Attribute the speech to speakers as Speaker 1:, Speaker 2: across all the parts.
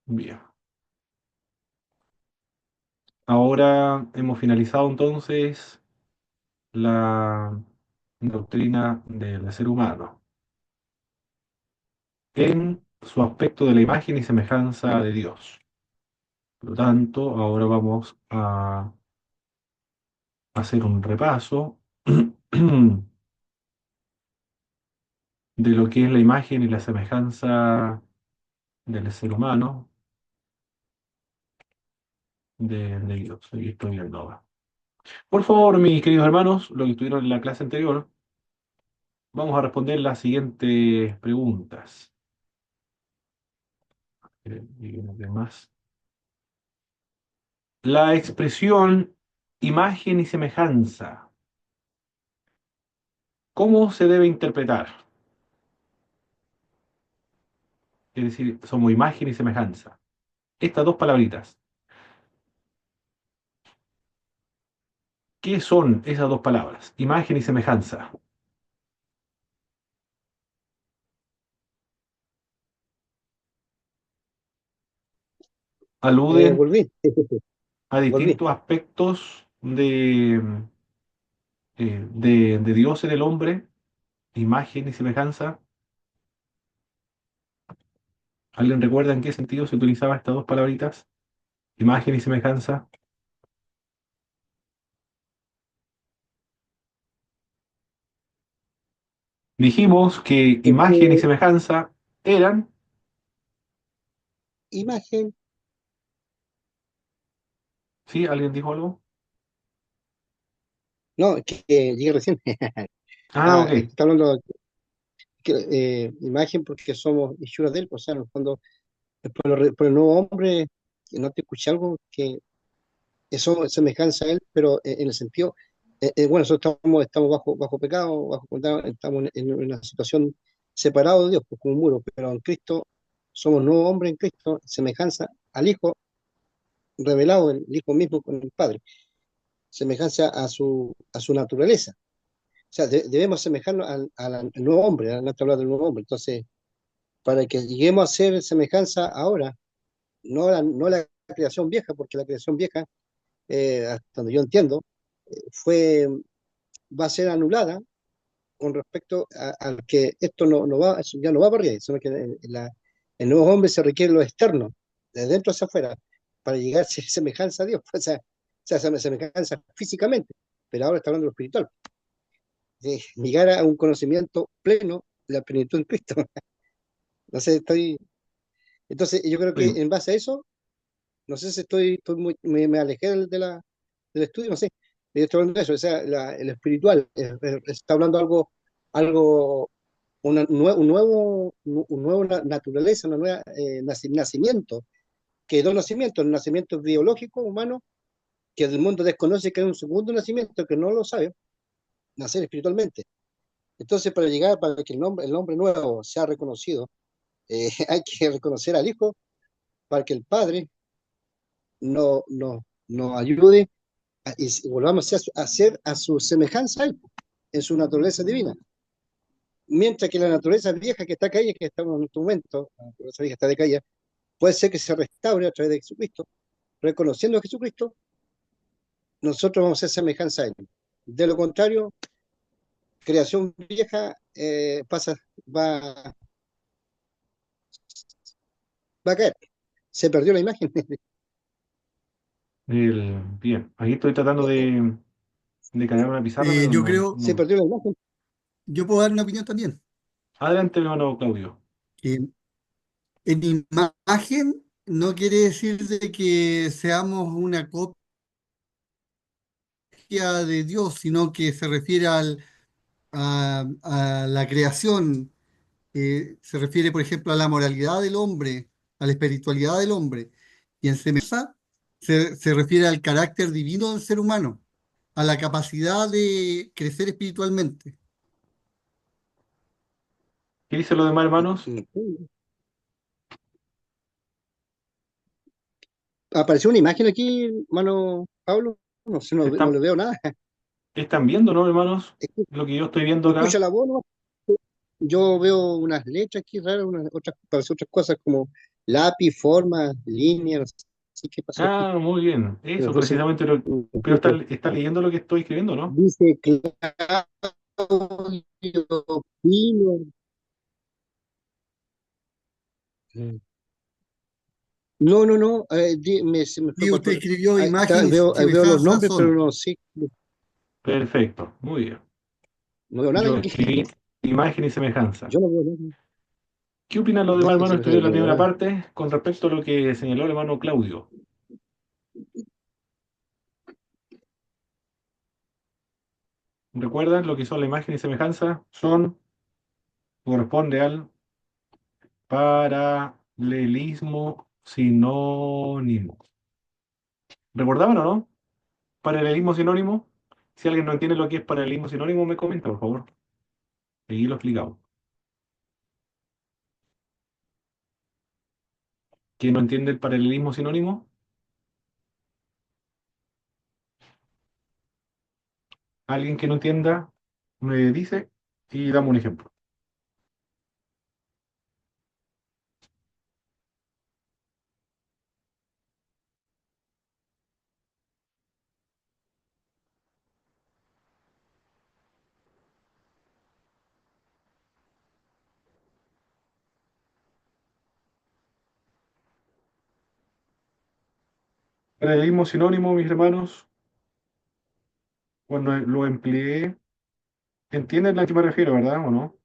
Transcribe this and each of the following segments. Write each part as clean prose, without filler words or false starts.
Speaker 1: Bien. Ahora hemos finalizado entonces la doctrina del ser humano en su aspecto de la imagen y semejanza de Dios. Por lo tanto, ahora vamos a hacer un repaso de lo que es la imagen y la semejanza del ser humano de Dios. Aquí estoy viendo ahora. Por favor, mis queridos hermanos, los que estuvieron en la clase anterior, vamos a responder las siguientes preguntas. Y unas demás. La expresión imagen y semejanza, ¿cómo se debe interpretar? Es decir, somos imagen y semejanza. Estas dos palabritas, ¿qué son esas dos palabras? Imagen y semejanza. Aluden
Speaker 2: Volví,
Speaker 1: a
Speaker 2: volví.
Speaker 1: distintos aspectos de Dios en el hombre, imagen y semejanza. ¿Alguien recuerda en qué sentido se utilizaban estas dos palabritas? Imagen y semejanza. Dijimos que
Speaker 2: Es
Speaker 1: imagen y
Speaker 2: que
Speaker 1: semejanza eran,
Speaker 2: imagen,
Speaker 1: ¿sí? ¿Alguien dijo algo?
Speaker 2: no, que llegué recién.
Speaker 1: Ah, ok.
Speaker 2: Está hablando imagen porque somos hechura de él, o sea, en el fondo, por el nuevo hombre, que no te escuché algo que eso semejanza a él, pero en el sentido, bueno, nosotros estamos bajo pecado, bajo condena, estamos en una situación separado de Dios, pues, como un muro, pero en Cristo somos nuevo hombre en Cristo, semejanza al Hijo revelado, el Hijo mismo con el Padre, semejanza a su naturaleza. O sea, debemos asemejarnos al nuevo hombre, no estoy hablando del nuevo hombre. Entonces, para que lleguemos a ser semejanza ahora, no la creación vieja, porque la creación vieja, hasta donde yo entiendo, fue, va a ser anulada con respecto al que esto no va, ya no va para arriba, sino que el nuevo hombre se requiere lo externo, de dentro hacia afuera, para llegar a ser semejanza a Dios, o sea, semejanza físicamente, pero ahora está hablando de lo espiritual, de llegar a un conocimiento pleno de la plenitud en Cristo. No sé, entonces yo creo que
Speaker 1: Sí.
Speaker 2: en base a eso, no sé si me alejé del estudio, no sé, yo estoy hablando de eso, o sea, el espiritual, está hablando algo un nuevo naturaleza, una nueva nacimiento, que dos nacimientos, el nacimiento biológico humano, que el mundo desconoce que hay un segundo nacimiento que no lo sabe, nacer espiritualmente. Entonces, para que el nombre nuevo sea reconocido, hay que reconocer al Hijo para que el Padre nos ayude y volvamos a ser a su semejanza a Él, en su naturaleza divina. Mientras que la naturaleza vieja que está caída, que estamos en este momento, la naturaleza vieja está decaída, puede ser que se restaure a través de Jesucristo. Reconociendo a Jesucristo, nosotros vamos a ser semejanza a Él. De lo contrario, creación vieja va, va a caer. Se perdió la imagen.
Speaker 1: Bien, aquí estoy tratando de cargar una pizarra, pero
Speaker 3: Yo creo,
Speaker 2: Se perdió la imagen.
Speaker 3: yo puedo dar una opinión también.
Speaker 1: Adelante, hermano Claudio.
Speaker 3: Que en imagen no quiere decir de que seamos una copia de Dios, sino que se refiere a la creación, se refiere, por ejemplo, a la moralidad del hombre, a la espiritualidad del hombre. Y en semejanza se refiere al carácter divino del ser humano, a la capacidad de crecer espiritualmente.
Speaker 1: ¿Qué dicen los demás hermanos?
Speaker 2: Apareció una imagen aquí, hermano Pablo. No sé, no le
Speaker 1: ¿Están,
Speaker 2: veo nada.
Speaker 1: están viendo, no, hermanos? Lo que yo estoy viendo
Speaker 2: Se
Speaker 1: acá.
Speaker 2: escucha la voz, ¿no? Yo veo unas letras aquí raras, parece otras cosas como. lápiz, forma, línea, no sé qué pasó aquí.
Speaker 1: Ah, muy bien.
Speaker 2: Pero
Speaker 1: Eso
Speaker 2: entonces,
Speaker 1: precisamente lo... Pero está leyendo lo que estoy escribiendo, ¿no?
Speaker 2: dice Claudio Pino. No, no, no, se me fue
Speaker 3: Y usted
Speaker 2: cuatro.
Speaker 3: escribió
Speaker 2: Ahí
Speaker 3: imagen y
Speaker 2: veo los
Speaker 3: semejanza
Speaker 2: nombres, pero
Speaker 3: son.
Speaker 2: no sé,
Speaker 1: Perfecto, muy bien.
Speaker 2: no veo nada
Speaker 1: Yo
Speaker 2: aquí.
Speaker 1: escribí imagen y semejanza.
Speaker 2: Yo no veo nada.
Speaker 1: ¿Qué opinan los demás
Speaker 2: Imagen
Speaker 1: hermanos
Speaker 2: semejanza,
Speaker 1: estudiantes de
Speaker 2: yo
Speaker 1: la
Speaker 2: no veo
Speaker 1: primera
Speaker 2: nada.
Speaker 1: parte con respecto a lo que señaló el hermano Claudio? ¿Recuerdan lo que son la imagen y semejanza? Corresponde al paralelismo sinónimo. ¿Recordaban o no? Paralelismo sinónimo. Si alguien no entiende lo que es paralelismo sinónimo, me comenta, por favor. Ahí lo explicamos. ¿Quién no entiende el paralelismo sinónimo? Alguien que no entienda, me dice y damos un ejemplo. Paralelismo sinónimo, mis hermanos, cuando lo empleé, ¿entienden a qué me refiero, verdad o no?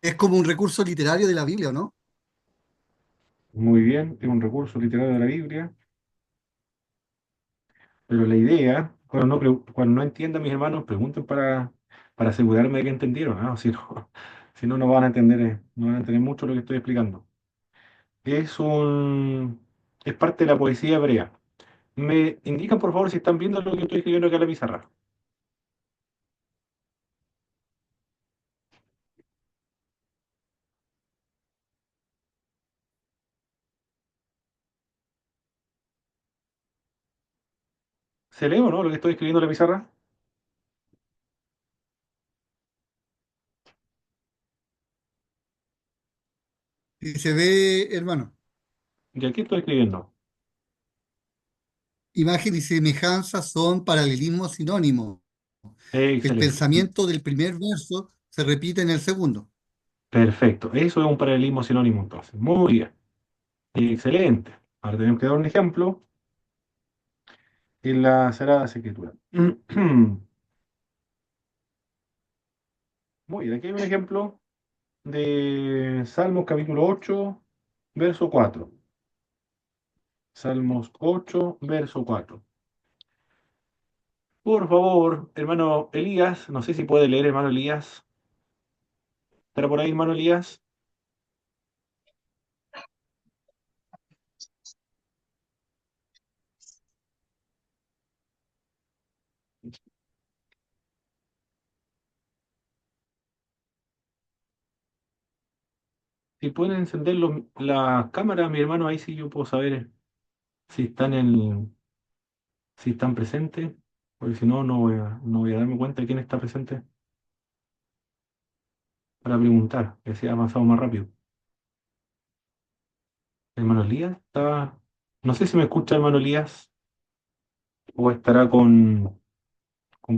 Speaker 3: Es como un recurso literario de la Biblia, ¿no?
Speaker 1: Muy bien, es un recurso literario de la Biblia, pero la idea, cuando no entiendan mis hermanos, pregunten para asegurarme de que entendieron, ¿no? Si no, si no, no van a entender, no van a entender mucho lo que estoy explicando. Es un, es parte de la poesía hebrea. Me indican, por favor, si están viendo lo que estoy escribiendo acá en la pizarra. ¿Se lee o no lo que estoy escribiendo en la pizarra?
Speaker 3: Y se ve, hermano,
Speaker 1: Y aquí estoy escribiendo.
Speaker 3: imagen y semejanza son paralelismos sinónimos. El
Speaker 1: Excelente.
Speaker 3: pensamiento del primer verso se repite en el segundo.
Speaker 1: Perfecto. Eso es un paralelismo sinónimo, entonces. Muy bien. Excelente. Ahora tenemos que dar un ejemplo en la Sagrada Escritura. Muy bien. Aquí hay un ejemplo de Salmos capítulo 8, verso 4. Salmos 8, verso 4. Por favor, hermano Elías, no sé si puede leer, hermano Elías. ¿Estará por ahí, hermano Elías? Si pueden encender la cámara, mi hermano, ahí sí yo puedo saber si si están presentes, porque si no, no voy a darme cuenta de quién está presente para preguntar, que sea avanzado más rápido. Hermano Elías está. No sé si me escucha hermano Elías o estará con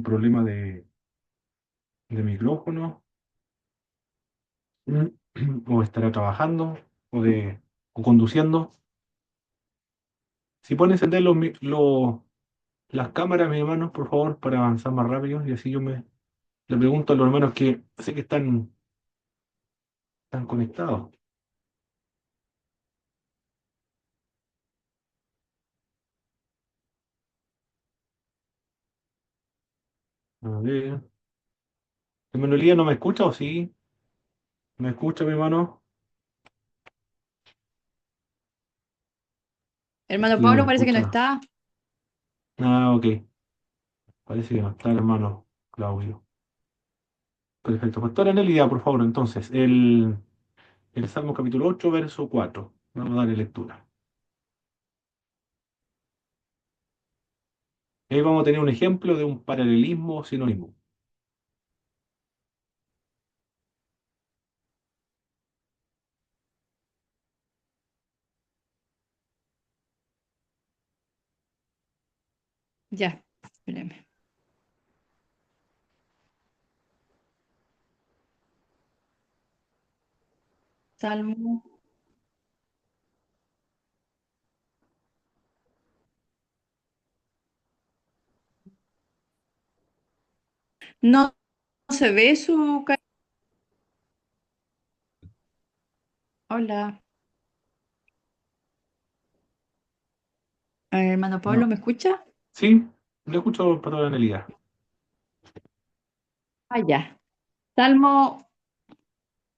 Speaker 1: problema de micrófono, o estará trabajando o conduciendo. Si pueden encender las cámaras, mis hermanos, por favor, para avanzar más rápido y así le pregunto a los hermanos que sé que están conectados. A ver. ¿Hermano Elías no me escucha o sí? ¿Me escucha, mi hermano?
Speaker 4: Hermano
Speaker 1: Sí, no me
Speaker 4: Pablo parece que no
Speaker 1: escucha.
Speaker 4: está.
Speaker 1: Ah, ok. Parece que no está el hermano Claudio. Perfecto. Pastora Nelida, por favor, entonces, el Salmo capítulo 8 verso 4. Vamos a darle lectura. Ahí vamos a tener un ejemplo de un paralelismo sinónimo.
Speaker 4: Ya, espérame. Salmo. No se ve su... Hola. Hermano Pablo,
Speaker 1: No.
Speaker 4: ¿me escucha?
Speaker 1: Sí, lo escucho para la realidad.
Speaker 4: Ah, ya. Salmo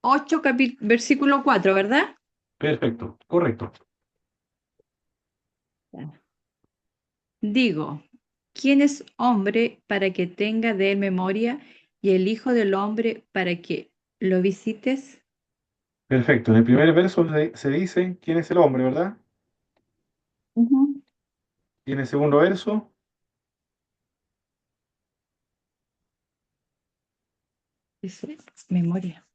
Speaker 4: 8 versículo 4, ¿verdad?
Speaker 1: Perfecto, correcto.
Speaker 4: Ya. Digo, ¿quién es hombre para que tenga de él memoria y el hijo del hombre para que lo visites?
Speaker 1: Perfecto. En el primer verso se dice quién es el hombre, ¿verdad?
Speaker 4: Ujú.
Speaker 1: Y en el segundo verso,
Speaker 4: Dice, memoria.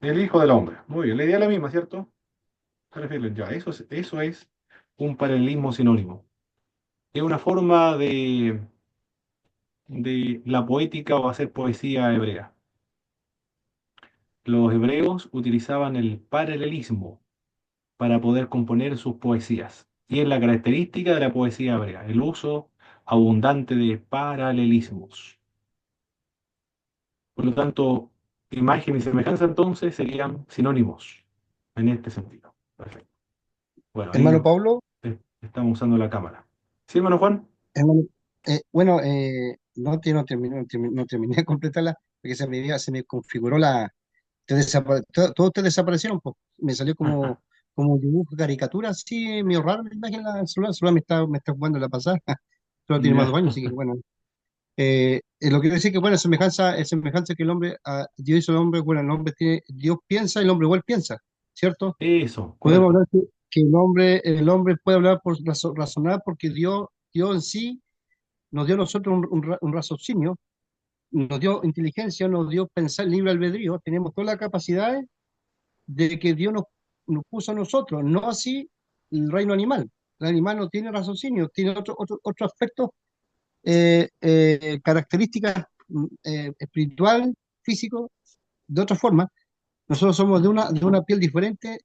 Speaker 1: el hijo del hombre. Muy bien, la idea es la misma, ¿cierto? Se refieren ya. Eso es un paralelismo sinónimo. Es una forma de la poética o hacer poesía hebrea. Los hebreos utilizaban el paralelismo para poder componer sus poesías. Y es la característica de la poesía hebrea, el uso abundante de paralelismos. Por lo tanto, imagen y semejanza entonces serían sinónimos en este sentido. Perfecto. Bueno, ahí
Speaker 2: Hermano Pablo,
Speaker 1: estamos usando la cámara. ¿Sí, hermano Juan?
Speaker 2: hermano, bueno, no terminé, no terminé de completarla porque se me configuró todos ustedes desaparecieron, pues. Me salió como un dibujo, caricatura, así, medio raro la imagen en el celular. El celular me está jugando la pasada. Solo tiene más de
Speaker 1: Ya.
Speaker 2: 2 años, así que bueno. Lo que quiero decir que, bueno, es semejanza que el hombre, Dios hizo el hombre, bueno, el hombre tiene, Dios piensa, el hombre igual piensa, ¿cierto?
Speaker 1: Eso,
Speaker 2: Podemos
Speaker 1: correcto.
Speaker 2: hablar que el hombre puede hablar por razonar porque Dios en sí nos dio a nosotros un raciocinio, nos dio inteligencia, nos dio pensar libre albedrío, tenemos todas las capacidades de que Dios nos puso a nosotros, no así el reino animal. El animal no tiene raciocinio, tiene otro aspecto, características espiritual, físico, de otra forma. Nosotros somos de una piel diferente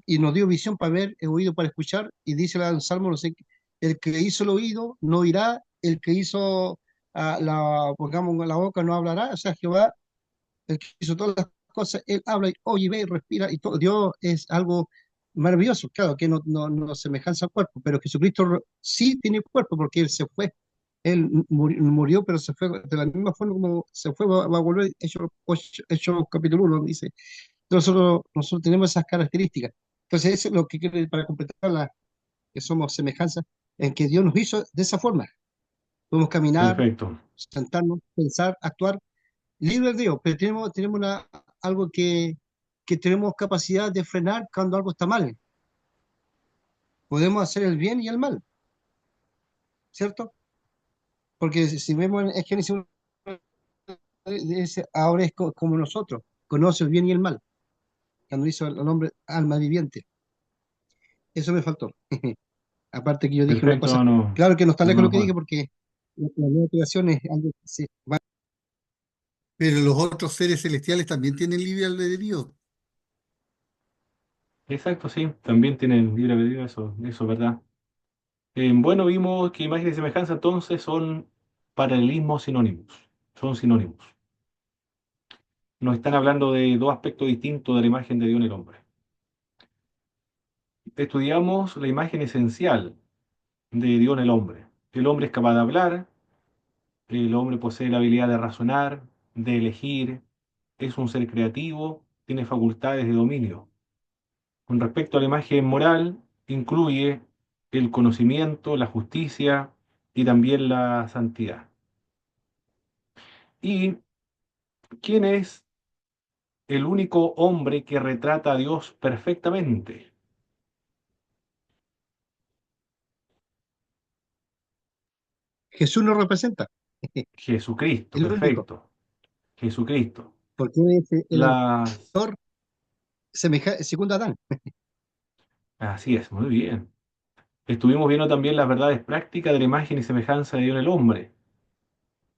Speaker 2: y nos dio visión para ver, oído para escuchar, y dice el Salmo, no sé, el que hizo el oído no oirá, el que hizo pongamos la boca no hablará, o sea, Jehová, el que hizo todas las cosas, él habla y oye, ve y respira, y todo. Dios es algo maravilloso, claro, que no semejanza al cuerpo, pero Jesucristo sí tiene cuerpo porque él se fue. Él murió, pero se fue de la misma forma como se fue, va a volver. Hecho capítulo 1 dice. Nosotros tenemos esas características. Entonces, eso es lo que quiero para completar que somos semejanza, en que Dios nos hizo de esa forma. Podemos caminar,
Speaker 1: Perfecto.
Speaker 2: sentarnos, pensar, actuar, libre de Dios, pero tenemos algo que tenemos capacidad de frenar cuando algo está mal. Podemos hacer el bien y el mal, ¿cierto? Porque si vemos en Génesis 1, ahora es como nosotros, conoce el bien y el mal, cuando hizo al hombre alma viviente. Eso me faltó. Aparte que yo dije una
Speaker 1: Perfecto,
Speaker 2: cosa,
Speaker 1: hermano,
Speaker 2: claro que no está lejos lo
Speaker 1: hermano
Speaker 2: que dije
Speaker 1: Juan.
Speaker 2: porque la nueva creación es algo que se va.
Speaker 3: Pero los otros seres celestiales también tienen libre albedrío.
Speaker 1: Exacto, sí, también tienen libre albedrío, eso es verdad. Bueno, vimos que imagen y semejanza entonces son paralelismos sinónimos, son sinónimos. Nos están hablando de dos aspectos distintos de la imagen de Dios en el hombre. Estudiamos la imagen esencial de Dios en el hombre. El hombre es capaz de hablar, el hombre posee la habilidad de razonar, de elegir, es un ser creativo, tiene facultades de dominio. Con respecto a la imagen moral, incluye el conocimiento, la justicia y también la santidad. ¿Y quién es el único hombre que retrata a Dios perfectamente?
Speaker 2: Jesús nos representa,
Speaker 1: Jesucristo,
Speaker 2: el único,
Speaker 1: perfecto. Jesucristo.
Speaker 2: porque es el
Speaker 1: Las...
Speaker 2: autor segundo Adán.
Speaker 1: Así es, muy bien. Estuvimos viendo también las verdades prácticas de la imagen y semejanza de Dios en el hombre.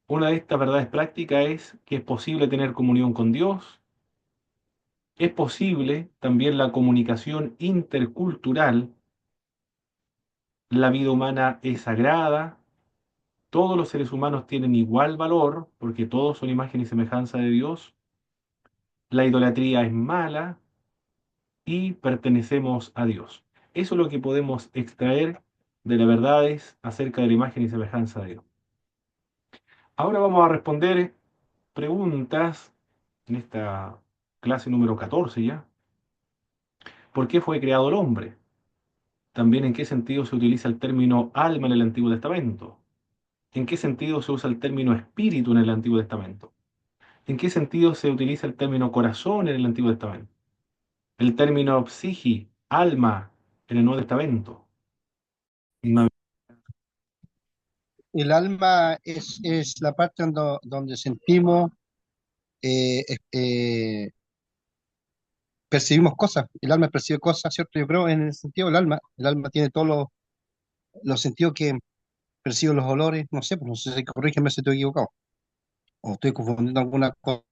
Speaker 1: Una de estas verdades prácticas es que es posible tener comunión con Dios. Es posible también la comunicación intercultural. La vida humana es sagrada. Todos los seres humanos tienen igual valor porque todos son imagen y semejanza de Dios. La idolatría es mala y pertenecemos a Dios. Eso es lo que podemos extraer de las verdades acerca de la imagen y semejanza de Dios. Ahora vamos a responder preguntas en esta clase número 14 ya. ¿Por qué fue creado el hombre? También en qué sentido se utiliza el término alma en el Antiguo Testamento. ¿En qué sentido se usa el término espíritu en el Antiguo Testamento? ¿En qué sentido se utiliza el término corazón en el Antiguo Testamento? El término psiqui, alma, en el Nuevo Testamento. No.
Speaker 2: El alma es la parte donde sentimos, percibimos cosas. El alma percibe cosas, ¿cierto? Yo creo en el sentido del alma. El alma tiene todos los sentidos que percibe los olores. No sé, pues no sé si corrígeme si estoy equivocado. O estoy confundiendo alguna cosa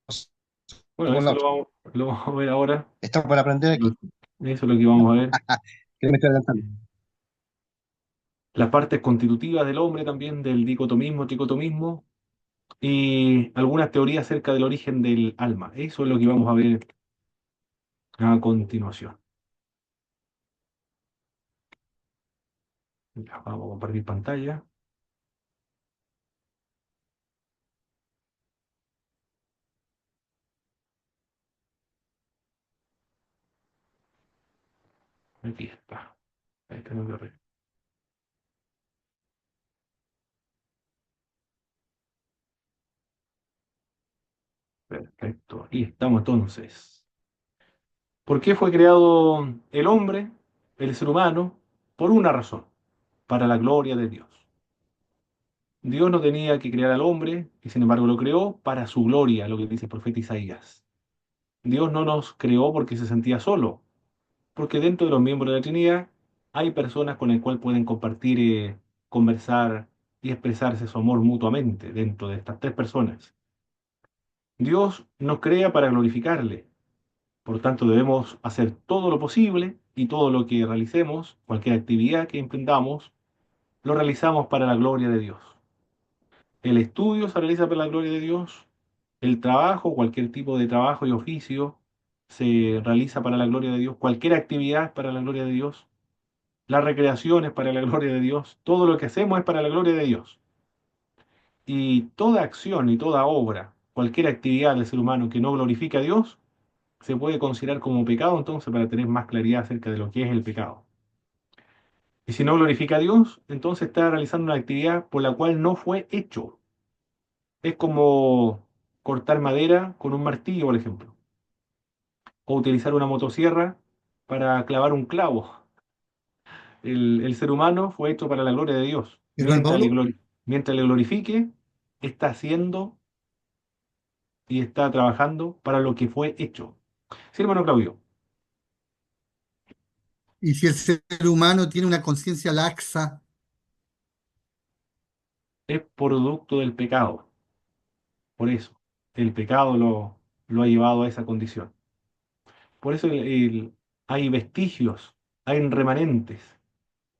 Speaker 1: Bueno,
Speaker 2: con la
Speaker 1: eso
Speaker 2: otra.
Speaker 1: lo vamos a ver ahora.
Speaker 2: Estamos para aprender aquí.
Speaker 1: Eso es lo que vamos a ver.
Speaker 2: Que me estoy adelantando.
Speaker 1: Las partes constitutivas del hombre también, del dicotomismo, tricotomismo, y algunas teorías acerca del origen del alma. Eso es lo que vamos a ver a continuación. Ya, vamos a compartir pantalla. Aquí está. Ahí tenemos que ver. Perfecto. Ahí estamos entonces. ¿Por qué fue creado el hombre, el ser humano? Por una razón, para la gloria de Dios. Dios no tenía que crear al hombre y sin embargo lo creó para su gloria, lo que dice el profeta Isaías. Dios no nos creó porque se sentía solo, porque dentro de los miembros de la Trinidad hay personas con las cuales pueden compartir, conversar y expresarse su amor mutuamente dentro de estas tres personas. Dios nos crea para glorificarle, por tanto debemos hacer todo lo posible y todo lo que realicemos, cualquier actividad que emprendamos, lo realizamos para la gloria de Dios. El estudio se realiza para la gloria de Dios, el trabajo, cualquier tipo de trabajo y oficio se realiza para la gloria de Dios, cualquier actividad es para la gloria de Dios. La recreación es para la gloria de Dios, todo lo que hacemos es para la gloria de Dios. Y toda acción y toda obra, cualquier actividad del ser humano que no glorifica a Dios, se puede considerar como pecado, entonces, para tener más claridad acerca de lo que es el pecado. Y si no glorifica a Dios, entonces está realizando una actividad por la cual no fue hecho. Es como cortar madera con un martillo, por ejemplo, o utilizar una motosierra para clavar un clavo. El ser humano fue hecho para la gloria de Dios.
Speaker 3: Hermano Pablo,
Speaker 1: Mientras le glorifique, está haciendo y está trabajando para lo que fue hecho. Sí, hermano Claudio,
Speaker 3: y si el ser humano tiene una conciencia laxa,
Speaker 1: es producto del pecado. Por eso, el pecado lo ha llevado a esa condición. Por eso hay vestigios, hay remanentes,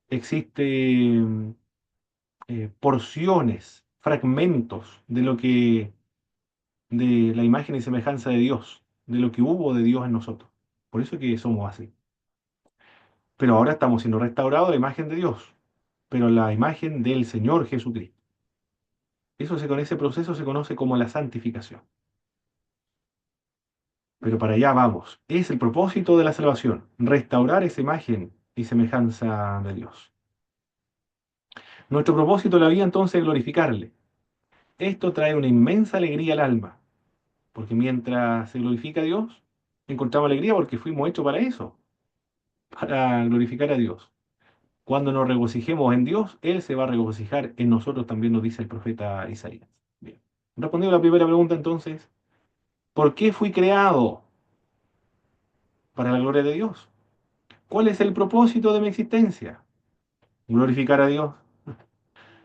Speaker 1: existen porciones, fragmentos de lo que de la imagen y semejanza de Dios, de lo que hubo de Dios en nosotros. Por eso es que somos así. Pero ahora estamos siendo restaurados a la imagen de Dios, pero la imagen del Señor Jesucristo. Con ese proceso se conoce como la santificación. Pero para allá vamos. Es el propósito de la salvación, restaurar esa imagen y semejanza de Dios. Nuestro propósito en la vida entonces es glorificarle. Esto trae una inmensa alegría al alma, porque mientras se glorifica a Dios, encontramos alegría porque fuimos hechos para eso, para glorificar a Dios. Cuando nos regocijemos en Dios, Él se va a regocijar en nosotros, también nos dice el profeta Isaías. Bien. Respondiendo a la primera pregunta, entonces, ¿por qué fui creado? Para la gloria de Dios. ¿Cuál es el propósito de mi existencia? Glorificar a Dios.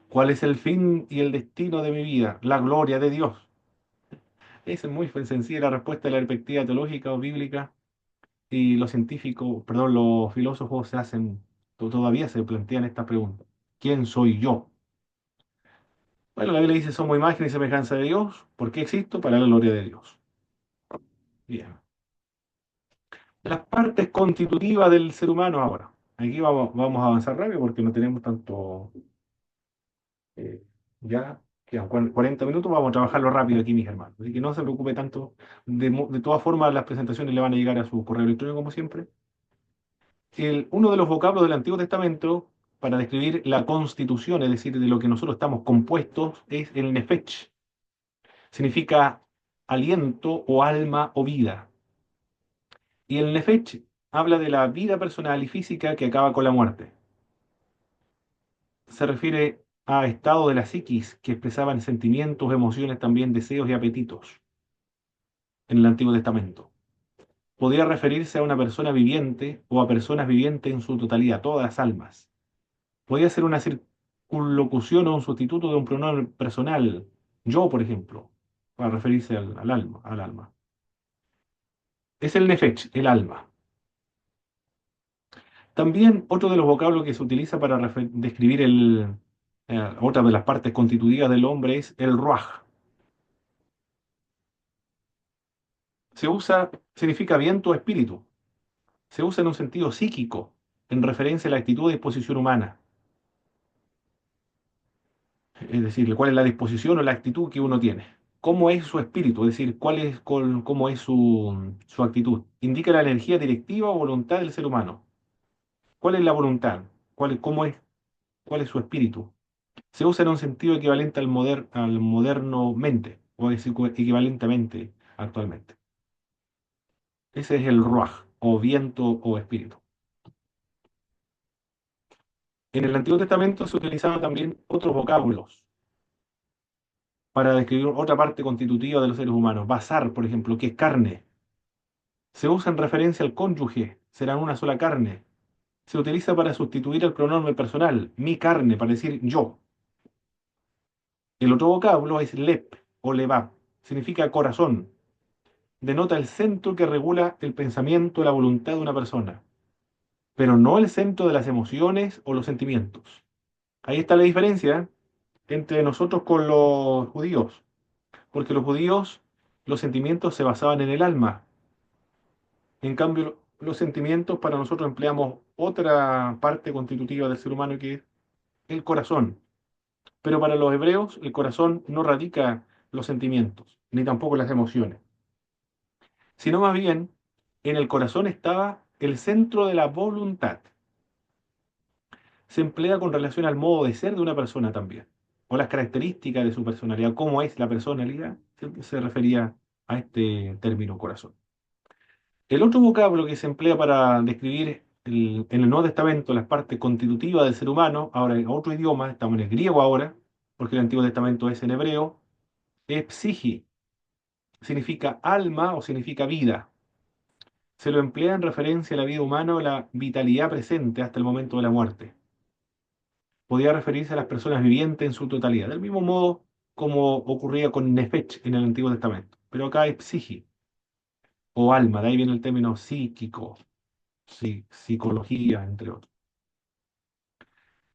Speaker 1: ¿Cuál es el fin y el destino de mi vida? La gloria de Dios. Esa es muy sencilla la respuesta de la perspectiva teológica o bíblica. Y los científicos, perdón, los filósofos se hacen, todavía se plantean esta pregunta. ¿Quién soy yo? Bueno, la Biblia dice, somos imagen y semejanza de Dios. ¿Por qué existo? Para la gloria de Dios. Bien. Las partes constitutivas del ser humano ahora. Aquí vamos a avanzar rápido porque no tenemos tanto, eh, ya quedan 40 minutos, vamos a trabajarlo rápido aquí, mis hermanos. Así que no se preocupe tanto. De todas formas, las presentaciones le van a llegar a su correo electrónico, como siempre. Uno de los vocablos del Antiguo Testamento para describir la constitución, es decir, de lo que nosotros estamos compuestos, es el nefesh. Significa aliento o alma o vida. Y el nefesh habla de la vida personal y física que acaba con la muerte. Se refiere a estado de la psiquis que expresaban sentimientos, emociones, también deseos y apetitos en el Antiguo Testamento. Podría referirse a una persona viviente o a personas vivientes en su totalidad, todas las almas. Podría ser una circunlocución o un sustituto de un pronombre personal, yo, por ejemplo, para referirse al alma, al alma. Es el nefesh, el alma. También otro de los vocablos que se utiliza para describir otra de las partes constitutivas del hombre es el ruaj. Se usa, significa viento o espíritu. Se usa en un sentido psíquico, en referencia a la actitud y disposición humana. Es decir, cuál es la disposición o la actitud que uno tiene. ¿Cómo es su espíritu? Es decir, cómo es su actitud. Indica la energía directiva o voluntad del ser humano. ¿Cuál es la voluntad? ¿Cuál es su espíritu? Se usa en un sentido equivalente al moderno mente, o decir, equivalentemente actualmente. Ese es el ruaj, o viento o espíritu. En el Antiguo Testamento se utilizaban también otros vocablos para describir otra parte constitutiva de los seres humanos. Basar, por ejemplo, que es carne. Se usa en referencia al cónyuge, serán una sola carne. Se utiliza para sustituir el pronombre personal, mi carne, para decir yo. El otro vocablo es lep o lebab, significa corazón. Denota el centro que regula el pensamiento, la voluntad de una persona, pero no el centro de las emociones o los sentimientos. Ahí está la diferencia entre nosotros con los judíos, porque los judíos, los sentimientos se basaban en el alma. En cambio, los sentimientos para nosotros empleamos otra parte constitutiva del ser humano que es el corazón. Pero para los hebreos, el corazón no radica los sentimientos, ni tampoco las emociones, sino más bien en el corazón estaba el centro de la voluntad. Se emplea con relación al modo de ser de una persona también, o las características de su personalidad, cómo es la personalidad, se refería a este término corazón. El otro vocablo que se emplea para describir en el Nuevo Testamento las partes constitutivas del ser humano, ahora en otro idioma, estamos en el griego ahora, porque el Antiguo Testamento es en hebreo, es psiji, significa alma o significa vida. Se lo emplea en referencia a la vida humana o la vitalidad presente hasta el momento de la muerte. Podía referirse a las personas vivientes en su totalidad, del mismo modo como ocurría con nefesh en el Antiguo Testamento. Pero acá es psiji o alma, de ahí viene el término psíquico, psicología, entre otros.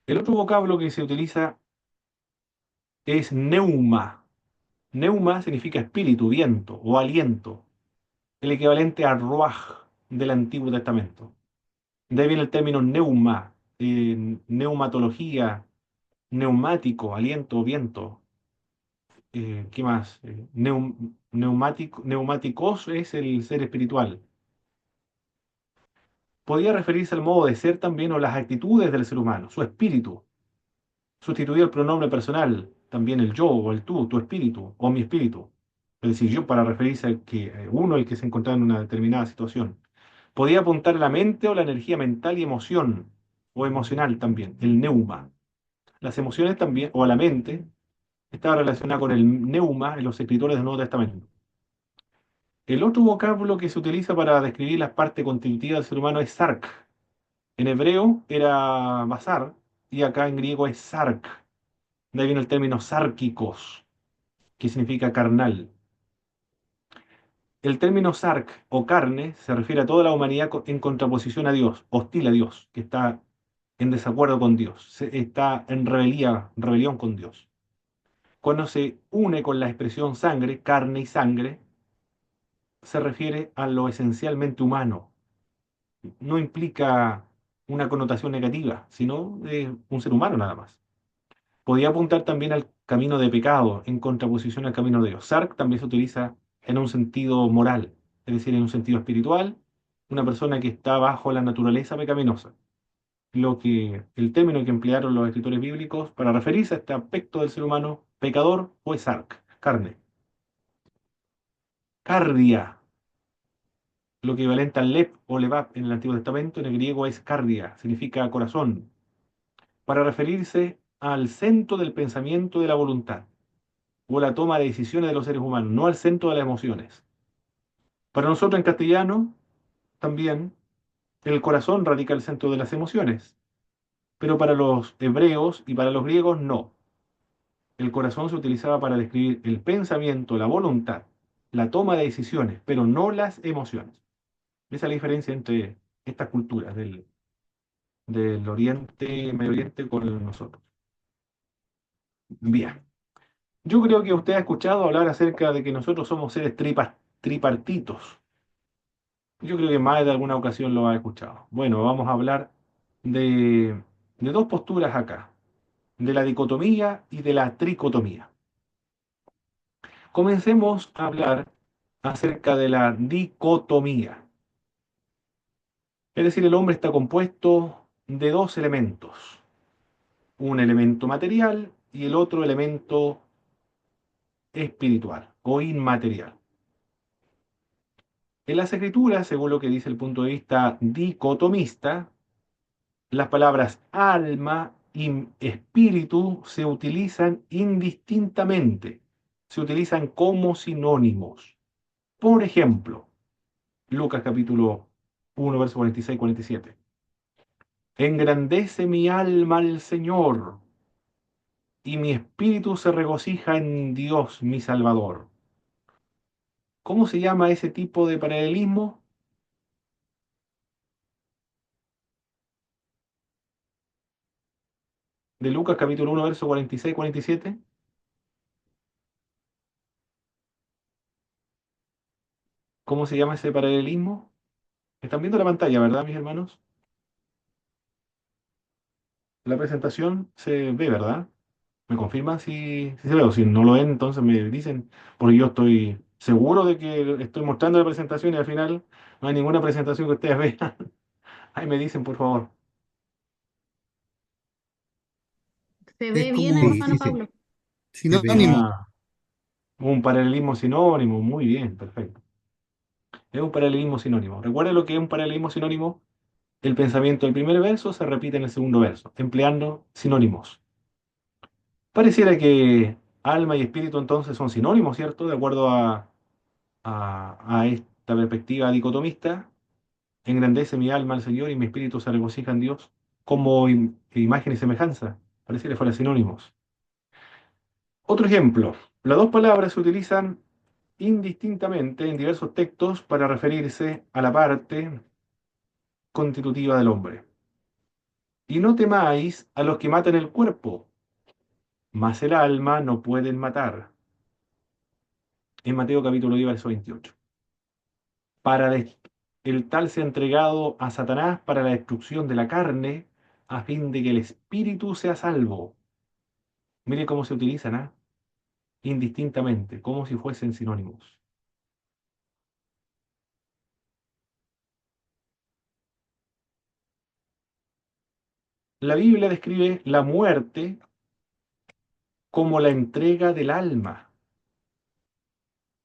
Speaker 1: El otro vocablo que se utiliza es neuma. Neuma significa espíritu, viento o aliento, el equivalente a ruaj del Antiguo Testamento. De ahí viene el término neuma, neumatología, neumático, aliento, viento. ¿Qué más? Neumáticos es el ser espiritual. Podría referirse al modo de ser también o las actitudes del ser humano, su espíritu. Sustituir el pronombre personal, también el yo o el tú, tu espíritu o mi espíritu. Es decir, yo para referirse al que uno, el que se encontraba en una determinada situación. Podía apuntar a la mente o la energía mental y emoción, o emocional también, el neuma. Las emociones también, o la mente, estaba relacionada con el neuma en los escritores del Nuevo Testamento. El otro vocablo que se utiliza para describir las partes constitutivas del ser humano es sark. En hebreo era basar y acá en griego es sark. De ahí viene el término sárquicos, que significa carnal. El término sark o carne se refiere a toda la humanidad en contraposición a Dios, hostil a Dios, que está en desacuerdo con Dios, está en rebelión con Dios. Cuando se une con la expresión sangre, carne y sangre, se refiere a lo esencialmente humano. No implica una connotación negativa, sino de un ser humano nada más. Podía apuntar también al camino de pecado en contraposición al camino de Dios. Sark también se utiliza en un sentido moral, es decir, en un sentido espiritual, una persona que está bajo la naturaleza pecaminosa. El término que emplearon los escritores bíblicos para referirse a este aspecto del ser humano pecador fue sark, carne. Cardia, lo equivalente al lep o levap en el Antiguo Testamento, en el griego es cardia, significa corazón, para referirse al centro del pensamiento de la voluntad o la toma de decisiones de los seres humanos, no al centro de las emociones. Para nosotros en castellano, también, el corazón radica el centro de las emociones, pero para los hebreos y para los griegos no. El corazón se utilizaba para describir el pensamiento, la voluntad, la toma de decisiones, pero no las emociones. Esa es la diferencia entre estas culturas del Oriente, Medio Oriente con nosotros. Bien. Yo creo que usted ha escuchado hablar acerca de que nosotros somos seres tripartitos. Yo creo que más de alguna ocasión lo ha escuchado. Bueno, vamos a hablar de dos posturas acá, de la dicotomía y de la tricotomía. Comencemos a hablar acerca de la dicotomía. Es decir, el hombre está compuesto de dos elementos, un elemento material y el otro elemento espiritual o inmaterial. En las escrituras, según lo que dice el punto de vista dicotomista, las palabras alma y espíritu se utilizan indistintamente, se utilizan como sinónimos. Por ejemplo, Lucas capítulo 1, verso 46 y 47. Engrandece mi alma al Señor, y mi espíritu se regocija en Dios mi Salvador. ¿Cómo se llama ese tipo de paralelismo? De Lucas capítulo 1, verso 46 y 47. ¿Cómo se llama ese paralelismo? Están viendo la pantalla, ¿verdad, mis hermanos? La presentación se ve, ¿verdad? ¿Me confirman si se ve? O si no lo ven, entonces me dicen, porque yo estoy seguro de que estoy mostrando la presentación y al final no hay ninguna presentación que ustedes vean. Ahí me dicen, por favor.
Speaker 5: Se
Speaker 3: Es
Speaker 5: ve bien ahí,
Speaker 3: como
Speaker 2: Sí,
Speaker 5: hermano
Speaker 2: sí, sí,
Speaker 5: Pablo.
Speaker 2: se ve
Speaker 3: sinónimo.
Speaker 2: bien.
Speaker 1: Ah, un paralelismo sinónimo, muy bien, perfecto. Es un paralelismo sinónimo. Recuerda lo que es un paralelismo sinónimo. El pensamiento del primer verso se repite en el segundo verso, empleando sinónimos. Pareciera que alma y espíritu entonces son sinónimos, ¿cierto? De acuerdo a esta perspectiva dicotomista, engrandece mi alma al Señor y mi espíritu se regocija en Dios como imagen y semejanza. Pareciera que fueran sinónimos. Otro ejemplo, las dos palabras se utilizan indistintamente en diversos textos para referirse a la parte constitutiva del hombre. Y no temáis a los que matan el cuerpo, mas el alma no pueden matar. En Mateo capítulo 10, verso 28. Para el tal se ha entregado a Satanás para la destrucción de la carne, a fin de que el espíritu sea salvo. Mire cómo se utilizan, ¿ah? Indistintamente, como si fuesen sinónimos. La Biblia describe la muerte como la entrega del alma.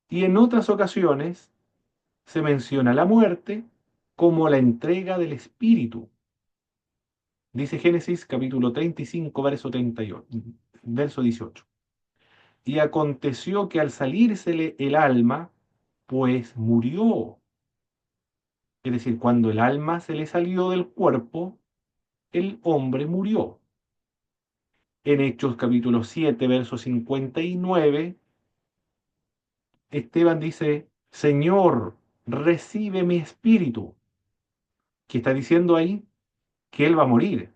Speaker 1: Y en otras ocasiones se menciona la muerte como la entrega del espíritu. Dice Génesis capítulo 35, verso 38, verso 18. Y aconteció que al salírsele el alma, pues murió. Es decir, cuando el alma se le salió del cuerpo, el hombre murió. En Hechos capítulo 7, verso 59, Esteban dice, Señor, recibe mi espíritu. ¿Qué está diciendo ahí? Que él va a morir.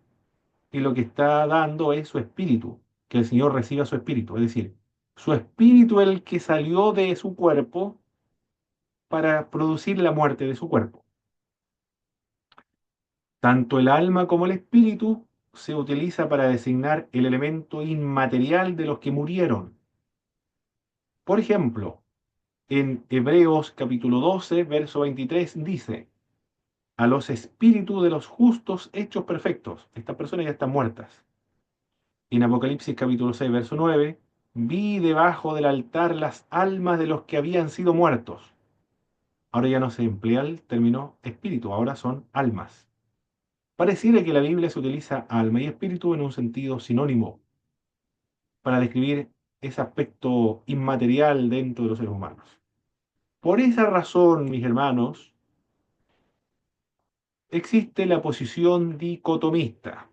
Speaker 1: Y lo que está dando es su espíritu, que el Señor reciba su espíritu. Es decir, su espíritu es el que salió de su cuerpo para producir la muerte de su cuerpo. Tanto el alma como el espíritu se utiliza para designar el elemento inmaterial de los que murieron. Por ejemplo, en Hebreos capítulo 12, verso 23 dice, a los espíritus de los justos hechos perfectos. Estas personas ya están muertas. En Apocalipsis capítulo 6, verso 9, vi debajo del altar las almas de los que habían sido muertos. Ahora ya no se emplea el término espíritu, ahora son almas. Pareciera que la Biblia se utiliza alma y espíritu en un sentido sinónimo para describir ese aspecto inmaterial dentro de los seres humanos. Por esa razón, mis hermanos, existe la posición dicotomista,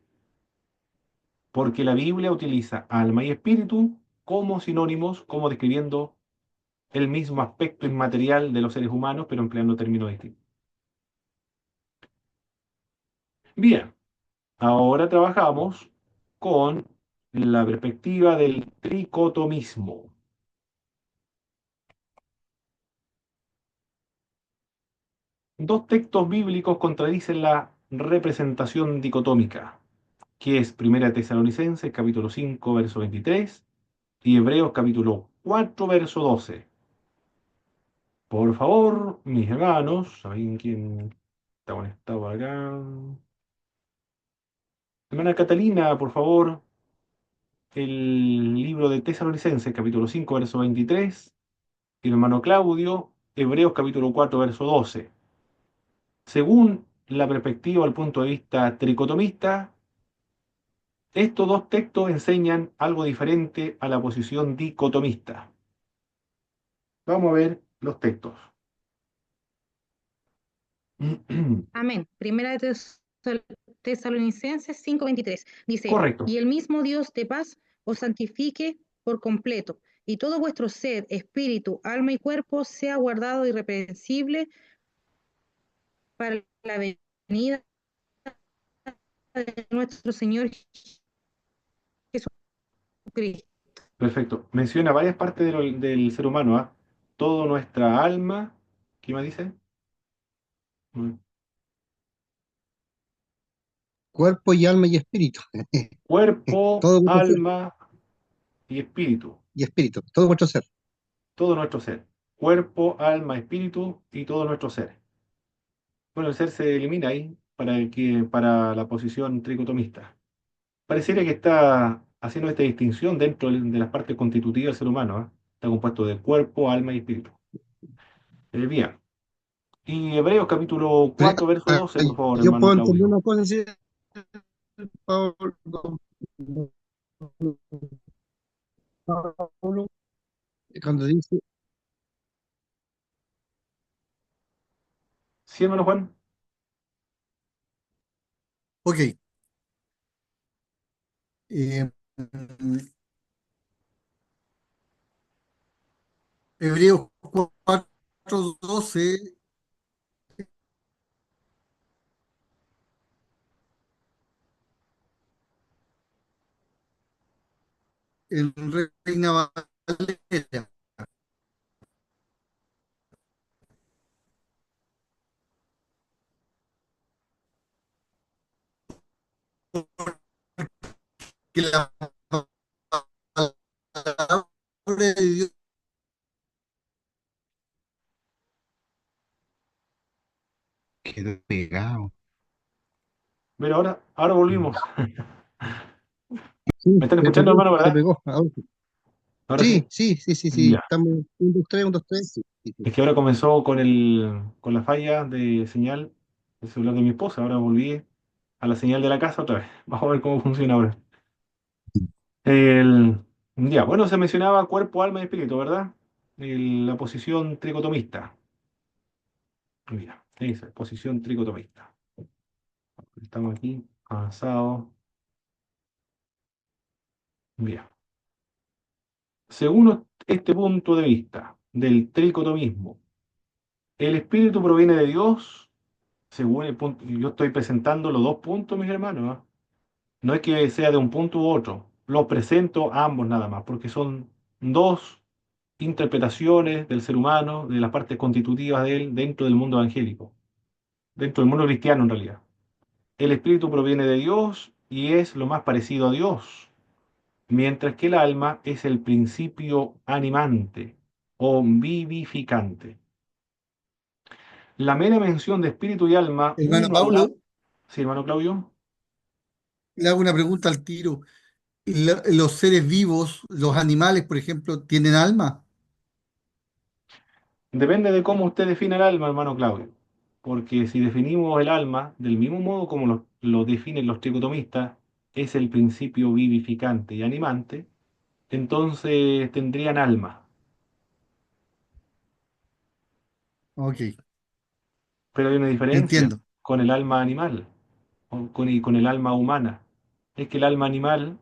Speaker 1: porque la Biblia utiliza alma y espíritu como sinónimos, como describiendo el mismo aspecto inmaterial de los seres humanos, pero empleando términos distintos. Bien, ahora trabajamos con la perspectiva del tricotomismo. Dos textos bíblicos contradicen la representación dicotómica, que es Primera Tesalonicenses, capítulo 5, verso 23, y Hebreos, capítulo 4, verso 12. Por favor, mis hermanos, ¿saben quién está conectado acá? Hermana Catalina, por favor, el libro de Tesalonicenses, capítulo 5, verso 23, y el hermano Claudio, Hebreos, capítulo 4, verso 12. Según la perspectiva o el punto de vista tricotomista, estos dos textos enseñan algo diferente a la posición dicotomista. Vamos a ver los textos.
Speaker 5: Amén. Primera de Tesalonicenses 5:23 dice,
Speaker 1: Correcto.
Speaker 5: y el mismo Dios de paz os santifique por completo, y todo vuestro ser, espíritu, alma y cuerpo sea guardado irreprensible para la venida de nuestro Señor Jesucristo.
Speaker 1: Perfecto. Menciona varias partes del ser humano, ¿ah? Toda nuestra alma, ¿qué me dice? Mm.
Speaker 2: Cuerpo y alma y espíritu.
Speaker 1: Cuerpo,
Speaker 2: Todo vuestro ser
Speaker 1: alma y espíritu.
Speaker 2: y espíritu, todo vuestro ser.
Speaker 1: Todo nuestro ser. Cuerpo, alma, espíritu y todo nuestro ser. Bueno, el ser se elimina ahí para la posición tricotomista. Pareciera que está haciendo esta distinción dentro de las partes constitutivas del ser humano, ¿ah? Está compuesto de cuerpo, alma y espíritu. Bien. Y Hebreos capítulo
Speaker 2: Pero,
Speaker 1: 4 verso 12 por favor,
Speaker 2: yo
Speaker 1: hermano
Speaker 2: puedo entender
Speaker 1: Claudio.
Speaker 2: una cosa, sí, Pablo, Pablo, cuando dice,
Speaker 1: ¿Sí, hermano Juan?
Speaker 3: Ok. eh, mm, Hebreos 4:12, en Reina Valera, que la palabra de Dios.
Speaker 2: quedó pegado.
Speaker 1: Pero ahora volvimos.
Speaker 2: Sí,
Speaker 1: ¿Me están escuchando, hermano,
Speaker 2: se
Speaker 1: verdad?
Speaker 2: pegó. Ahora sí,
Speaker 1: Ahora
Speaker 2: sí,
Speaker 1: sí.
Speaker 2: sí, sí, sí, sí.
Speaker 1: Ya.
Speaker 2: Estamos 1, 2, 3, 1, 2, 3. Sí, sí, sí.
Speaker 1: Es que ahora comenzó con la falla de señal del celular de mi esposa. Ahora volví. a la señal de la casa otra vez. Vamos a ver cómo funciona ahora. El, ya, bueno, se mencionaba cuerpo, alma y espíritu, ¿verdad? La posición tricotomista. Mira, esa, posición tricotomista. Estamos aquí, avanzados. Bien. Según este punto de vista del tricotomismo, el espíritu proviene de Dios, según el punto, yo estoy presentando los dos puntos, mis hermanos, ¿ah? No es que sea de un punto u otro, los presento ambos nada más, porque son dos interpretaciones del ser humano, de las partes constitutivas de él dentro del mundo evangélico, dentro del mundo cristiano en realidad. El espíritu proviene de Dios y es lo más parecido a Dios, mientras que el alma es el principio animante o vivificante. La mera mención de espíritu y alma,
Speaker 3: Hermano
Speaker 1: uno al lado.
Speaker 3: Pablo,
Speaker 1: Sí, hermano Claudio.
Speaker 3: le hago una pregunta al tiro. ¿Los seres vivos, los animales, por ejemplo, tienen alma?
Speaker 1: Depende de cómo usted define el alma, hermano Claudio. Porque si definimos el alma del mismo modo como lo definen los tricotomistas, es el principio vivificante y animante, entonces tendrían alma.
Speaker 3: Ok,
Speaker 1: Pero hay una diferencia
Speaker 3: entiendo.
Speaker 1: con el alma animal y con el alma humana. Es que el alma animal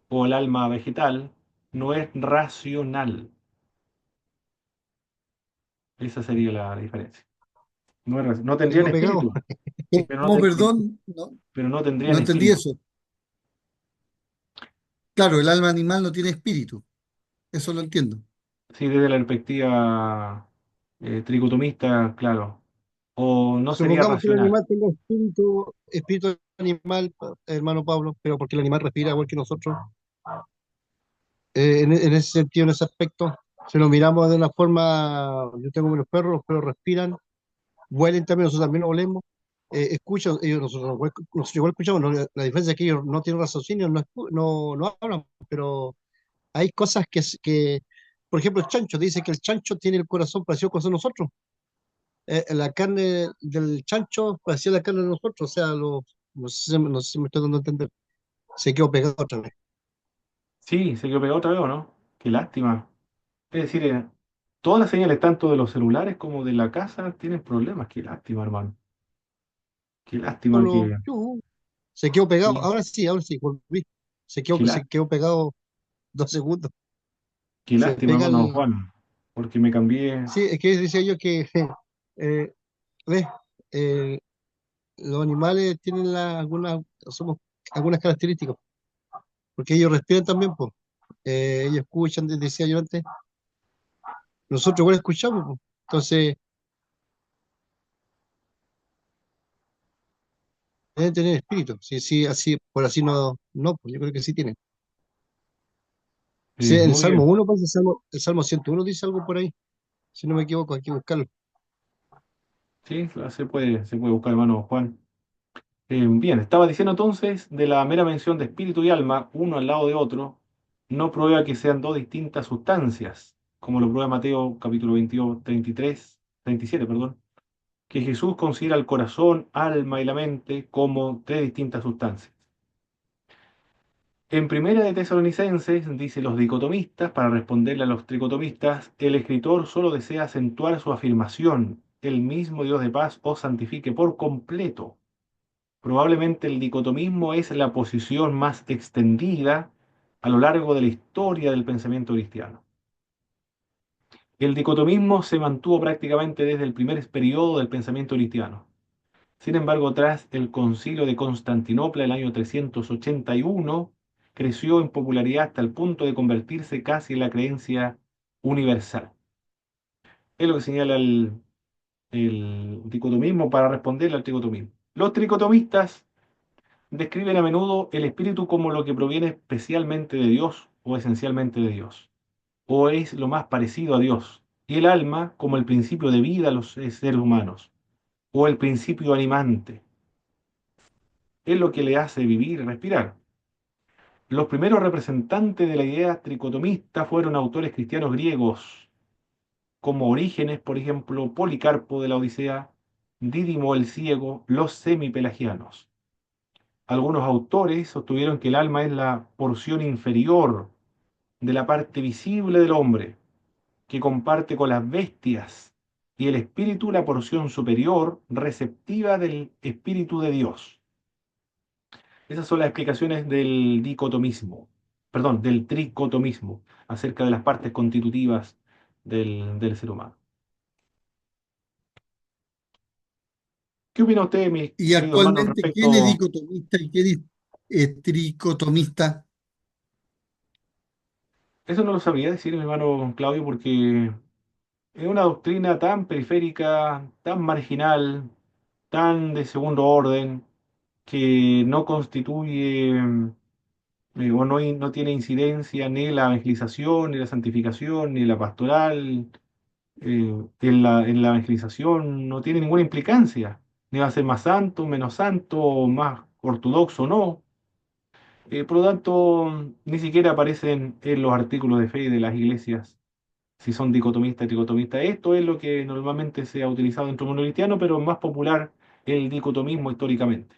Speaker 1: o el alma vegetal no es racional. Esa sería la diferencia. No
Speaker 2: Se
Speaker 1: tendrían
Speaker 2: quedó pegado.
Speaker 1: espíritu, pero no,
Speaker 3: ¿Cómo, perdón? No,
Speaker 1: pero no
Speaker 3: no
Speaker 1: tendrían
Speaker 3: entendí
Speaker 1: espíritu.
Speaker 3: eso. Claro, el alma animal no tiene espíritu. Eso lo entiendo.
Speaker 1: Sí, desde la perspectiva tricotomista, claro. O no sería
Speaker 2: Supongamos que el
Speaker 1: racional.
Speaker 2: animal tenga espíritu animal, hermano Pablo, pero porque el animal respira igual que nosotros. En ese sentido, en ese aspecto, si lo miramos de una forma, yo tengo unos perros, los perros respiran, huelen también, nosotros también olemos, escuchan, nosotros igual escuchamos, la diferencia es que ellos no tienen raciocinio, no hablan, pero hay cosas por ejemplo, el chancho, dice que el chancho tiene el corazón parecido al corazón de nosotros. La carne del chancho parecía la carne de nosotros, o sea, no sé si me estoy dando a entender. Se quedó pegado otra vez.
Speaker 1: Sí, se quedó pegado otra vez, ¿o no? Qué lástima. Es decir, todas las señales, tanto de los celulares como de la casa, tienen problemas. Qué lástima, hermano. Qué lástima
Speaker 2: Pablo, se quedó pegado.
Speaker 1: sí,
Speaker 2: Ahora sí, volví.
Speaker 1: qué,
Speaker 2: Se quedó pegado 2 segundos.
Speaker 1: qué
Speaker 2: Se
Speaker 1: lástima,
Speaker 2: pega
Speaker 1: hermano
Speaker 2: el.
Speaker 1: Juan, porque me cambié.
Speaker 2: Sí, es que decía yo que eh, ves, eh, los animales tienen somos, algunas características, porque ellos respiran también, pues. Ellos escuchan, decía yo antes, nosotros igual escuchamos, pues. Entonces, deben tener espíritu. Sí, sí, así, por así no, pues yo creo que sí tienen. Sí, en el
Speaker 1: Muy
Speaker 2: Salmo
Speaker 1: bien.
Speaker 2: 1, pues, el Salmo 101 dice algo por ahí, si no me equivoco, hay que buscarlo.
Speaker 1: Sí, se puede buscar, hermano Juan. Bien, estaba diciendo entonces de la mera mención de espíritu y alma, uno al lado de otro, no prueba que sean dos distintas sustancias, como lo prueba Mateo capítulo 22, 33, 37, perdón, que Jesús considera el corazón, alma y la mente como tres distintas sustancias. En Primera de Tesalonicenses, dice los dicotomistas, para responderle a los tricotomistas, el escritor solo desea acentuar su afirmación, el mismo Dios de paz os santifique por completo. Probablemente el dicotomismo es la posición más extendida a lo largo de la historia del pensamiento cristiano. El dicotomismo se mantuvo prácticamente desde el primer periodo del pensamiento cristiano. Sin embargo, tras el Concilio de Constantinopla el año 381, creció en popularidad hasta el punto de convertirse casi en la creencia universal. Es lo que señala el dicotomismo para responderle al tricotomismo. Los tricotomistas describen a menudo el espíritu como lo que proviene especialmente de Dios o esencialmente de Dios, o es lo más parecido a Dios, y el alma como el principio de vida a los seres humanos, o el principio animante, es lo que le hace vivir y respirar. Los primeros representantes de la idea tricotomista fueron autores cristianos griegos, como Orígenes, por ejemplo, Policarpo de la Odisea, Dídimo el Ciego, los semipelagianos. Algunos autores sostuvieron que el alma es la porción inferior de la parte visible del hombre, que comparte con las bestias, y el espíritu la porción superior, receptiva del espíritu de Dios. Esas son las explicaciones del dicotomismo, perdón, del tricotomismo, acerca de las partes constitutivas del ser humano. ¿Qué opina usted, mi
Speaker 3: Y
Speaker 1: querido hermano,
Speaker 3: actualmente, ¿quién es
Speaker 1: respecto?
Speaker 3: dicotomista y quién es tricotomista?
Speaker 1: Eso no lo sabía decir mi hermano Claudio, porque es una doctrina tan periférica, tan marginal, tan de segundo orden, que no constituye o no tiene incidencia ni la evangelización, ni la santificación, ni la pastoral. En la evangelización no tiene ninguna implicancia, ni va a ser más santo, menos santo, más ortodoxo, no. Por lo tanto, ni siquiera aparecen en los artículos de fe de las iglesias si son dicotomistas, tricotomistas. Esto es lo que normalmente se ha utilizado dentro del mundo cristiano, pero más popular el dicotomismo históricamente.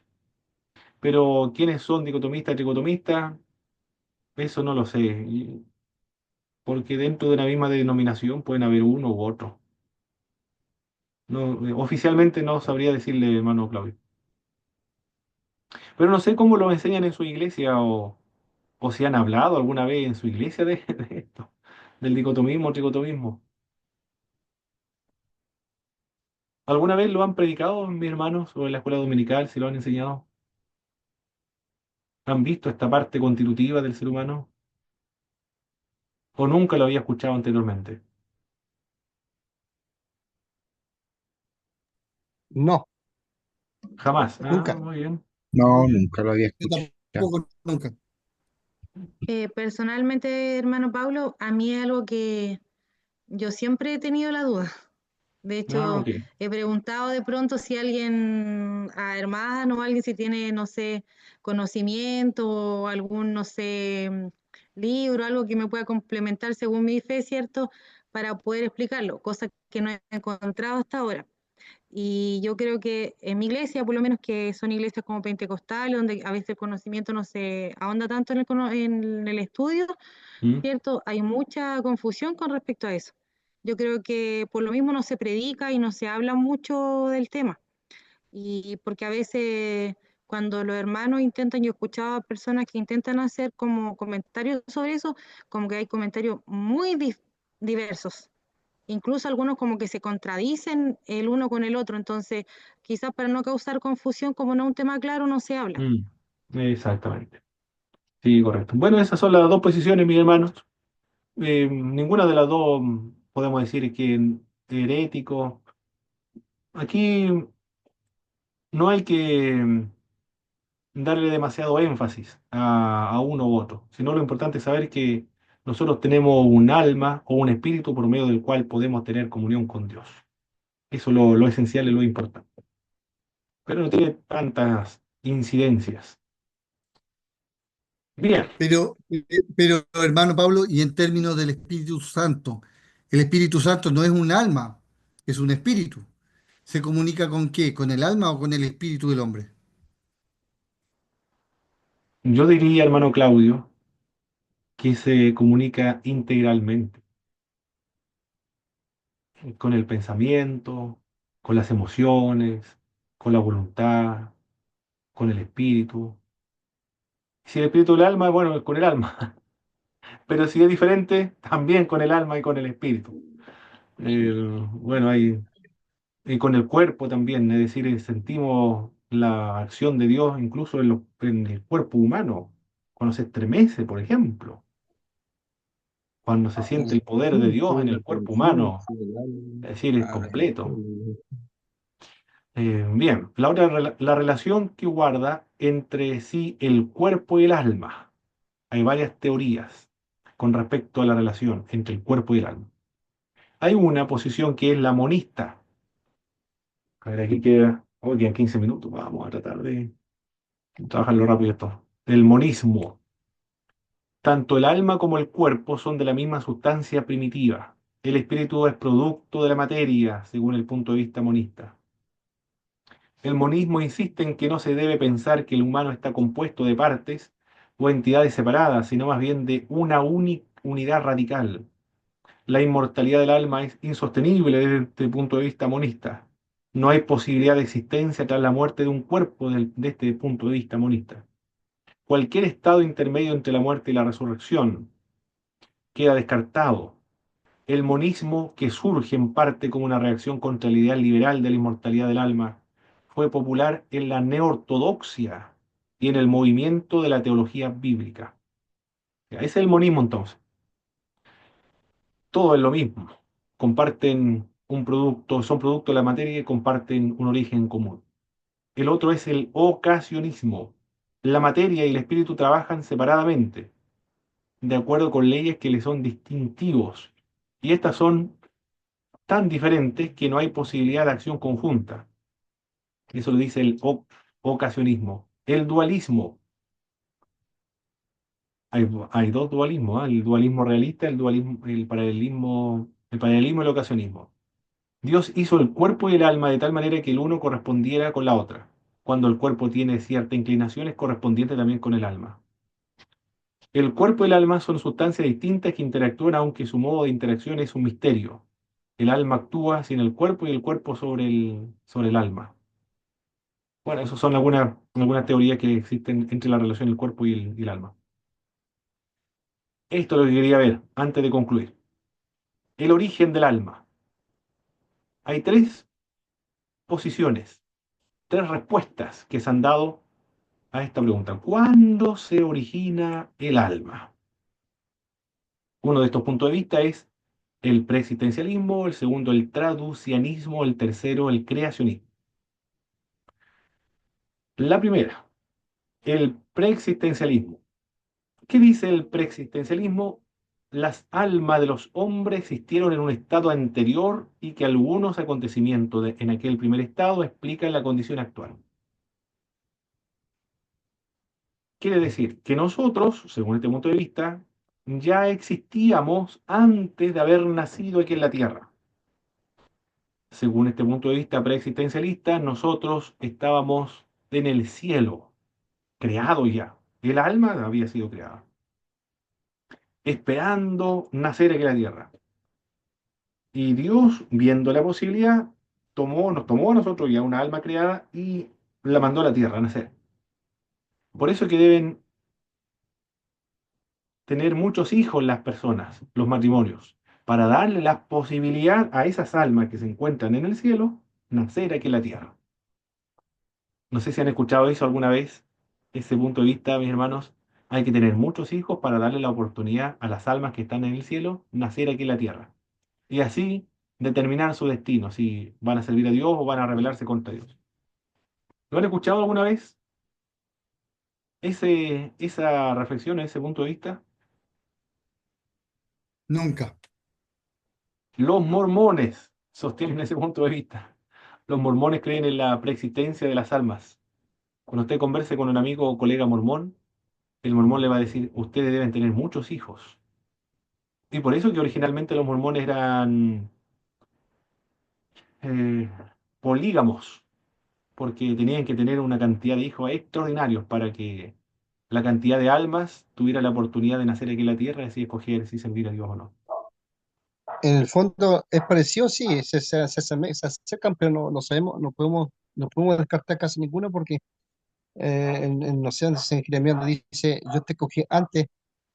Speaker 1: Pero ¿quiénes son dicotomistas, tricotomistas? Eso no lo sé, porque dentro de la misma denominación pueden haber uno u otro. No, oficialmente no sabría decirle, hermano Claudio. Pero no sé cómo lo enseñan en su iglesia o si han hablado alguna vez en su iglesia de esto, del dicotomismo, tricotomismo. ¿Alguna vez lo han predicado mis hermanos o en la escuela dominical, si lo han enseñado? ¿Han visto esta parte constitutiva del ser humano? ¿O nunca lo había escuchado anteriormente?
Speaker 2: No,
Speaker 1: Jamás. Ah,
Speaker 2: nunca.
Speaker 1: muy bien.
Speaker 6: No, nunca lo había
Speaker 3: Yo
Speaker 6: escuchado.
Speaker 3: tampoco, nunca.
Speaker 5: Personalmente, hermano Paulo, a mí es algo que yo siempre he tenido la duda. De
Speaker 1: Ah,
Speaker 5: hecho,
Speaker 1: ok.
Speaker 5: he preguntado de pronto si alguien, a hermano o alguien, si tiene, no sé, conocimiento o algún, no sé, libro, algo que me pueda complementar según mi fe, ¿cierto? Para poder explicarlo, cosa que no he encontrado hasta ahora. Y yo creo que en mi iglesia, por lo menos que son iglesias como pentecostales, donde a veces el conocimiento no se ahonda tanto en el estudio,
Speaker 1: Mm,
Speaker 5: ¿cierto? Hay mucha confusión con respecto a eso. Yo creo que por lo mismo no se predica y no se habla mucho del tema. Y porque a veces cuando los hermanos intentan, yo he escuchado a personas que intentan hacer como comentarios sobre eso, como que hay comentarios muy diversos. Incluso algunos como que se contradicen el uno con el otro. Entonces, quizás para no causar confusión, como no es un tema claro, no se habla.
Speaker 1: exactamente. Sí, correcto. Bueno, esas son las dos posiciones, mis hermanos. Ninguna de las dos podemos decir que herético. Aquí no hay que darle demasiado énfasis a uno u otro, sino lo importante es saber que nosotros tenemos un alma o un espíritu por medio del cual podemos tener comunión con Dios. Eso es lo esencial y lo importante. Pero no tiene tantas incidencias. Bien,
Speaker 3: Pero, hermano Pablo, y en términos del Espíritu Santo, el Espíritu Santo no es un alma, es un espíritu. ¿Se comunica con qué? ¿Con el alma o con el espíritu del hombre?
Speaker 1: yo diría, hermano Claudio, que se comunica integralmente con el pensamiento, con las emociones, con la voluntad, con el espíritu. Si el espíritu del alma, bueno, es con el alma. Pero si es diferente, también con el alma y con el espíritu. Bueno, y con el cuerpo también, es decir, sentimos la acción de Dios incluso en el cuerpo humano, cuando se estremece, por ejemplo, cuando se siente
Speaker 6: El
Speaker 1: el poder de Dios
Speaker 6: espíritu,
Speaker 1: en
Speaker 6: la
Speaker 1: el cuerpo humano,
Speaker 6: conciencia, el alma,
Speaker 1: es decir, es
Speaker 6: ah,
Speaker 1: completo. Bien, la relación que guarda entre sí el cuerpo y el alma. Hay varias teorías con respecto a la relación entre el cuerpo y el alma. Hay una posición que es la monista. A ver, aquí quedan 15 minutos. Vamos a tratar de trabajarlo rápido esto. El monismo. Tanto el alma como el cuerpo son de la misma sustancia primitiva. El espíritu es producto de la materia, según el punto de vista monista. El monismo insiste en que no se debe pensar que el humano está compuesto de partes o entidades separadas, sino más bien de una unidad radical. La inmortalidad del alma es insostenible desde el punto de vista monista. No hay posibilidad de existencia tras la muerte de un cuerpo de este punto de vista monista. Cualquier estado intermedio entre la muerte y la resurrección queda descartado. El monismo, que surge en parte como una reacción contra el ideal liberal de la inmortalidad del alma, fue popular en la neortodoxia y en el movimiento de la teología bíblica. Ese es el monismo entonces. Todo es lo mismo. Comparten un producto, son producto de la materia y comparten un origen común. El otro es el ocasionismo. La materia y el espíritu trabajan separadamente, de acuerdo con leyes que le son distintivos. Y estas son tan diferentes que no hay posibilidad de acción conjunta. Eso lo dice el ocasionismo. El dualismo. Hay dos dualismos, ¿ah? El dualismo realista, el paralelismo y el ocasionismo. Dios hizo el cuerpo y el alma de tal manera que el uno correspondiera con la otra. Cuando el cuerpo tiene cierta inclinación, es correspondiente también con el alma. El cuerpo y el alma son sustancias distintas que interactúan, aunque su modo de interacción es un misterio. El alma actúa sin el cuerpo y el cuerpo sobre el alma. Bueno, esas son algunas teorías que existen entre la relación del cuerpo y el alma. Esto es lo que quería ver antes de concluir. El origen del alma. Hay tres posiciones, tres respuestas que se han dado a esta pregunta. ¿Cuándo se origina el alma? Uno de estos puntos de vista es el preexistencialismo, el segundo el traducianismo, el tercero el creacionismo. La primera, el preexistencialismo. ¿Qué dice el preexistencialismo? Las almas de los hombres existieron en un estado anterior y que algunos acontecimientos en aquel primer estado explican la condición actual. Quiere decir que nosotros, según este punto de vista, ya existíamos antes de haber nacido aquí en la Tierra. Según este punto de vista preexistencialista, nosotros estábamos en el cielo, creado ya. El alma había sido creada, esperando nacer aquí en la Tierra. Y Dios, viendo la posibilidad, nos tomó a nosotros ya una alma creada y la mandó a la Tierra a nacer. Por eso es que deben tener muchos hijos las personas, los matrimonios, para darle la posibilidad a esas almas que se encuentran en el cielo, nacer aquí en la tierra. No sé si han escuchado eso alguna vez, ese punto de vista, mis hermanos. Hay que tener muchos hijos para darle la oportunidad a las almas que están en el cielo, nacer aquí en la tierra. Y así determinar su destino, si van a servir a Dios o van a rebelarse contra Dios. ¿Lo han escuchado alguna vez? Esa reflexión, ese punto de vista.
Speaker 3: Nunca.
Speaker 1: Los mormones sostienen ese punto de vista. Los mormones creen en la preexistencia de las almas. Cuando usted converse con un amigo o colega mormón, el mormón le va a decir, ustedes deben tener muchos hijos. Y por eso que originalmente los mormones eran eh, polígamos, porque tenían que tener una cantidad de hijos extraordinarios para que la cantidad de almas tuviera la oportunidad de nacer aquí en la tierra y así escoger si servir a Dios o no.
Speaker 2: En el fondo es parecido, sí, se acercan, pero no sabemos, no podemos descartar casi ninguno porque no sé, en Jeremías dice, yo te escogí antes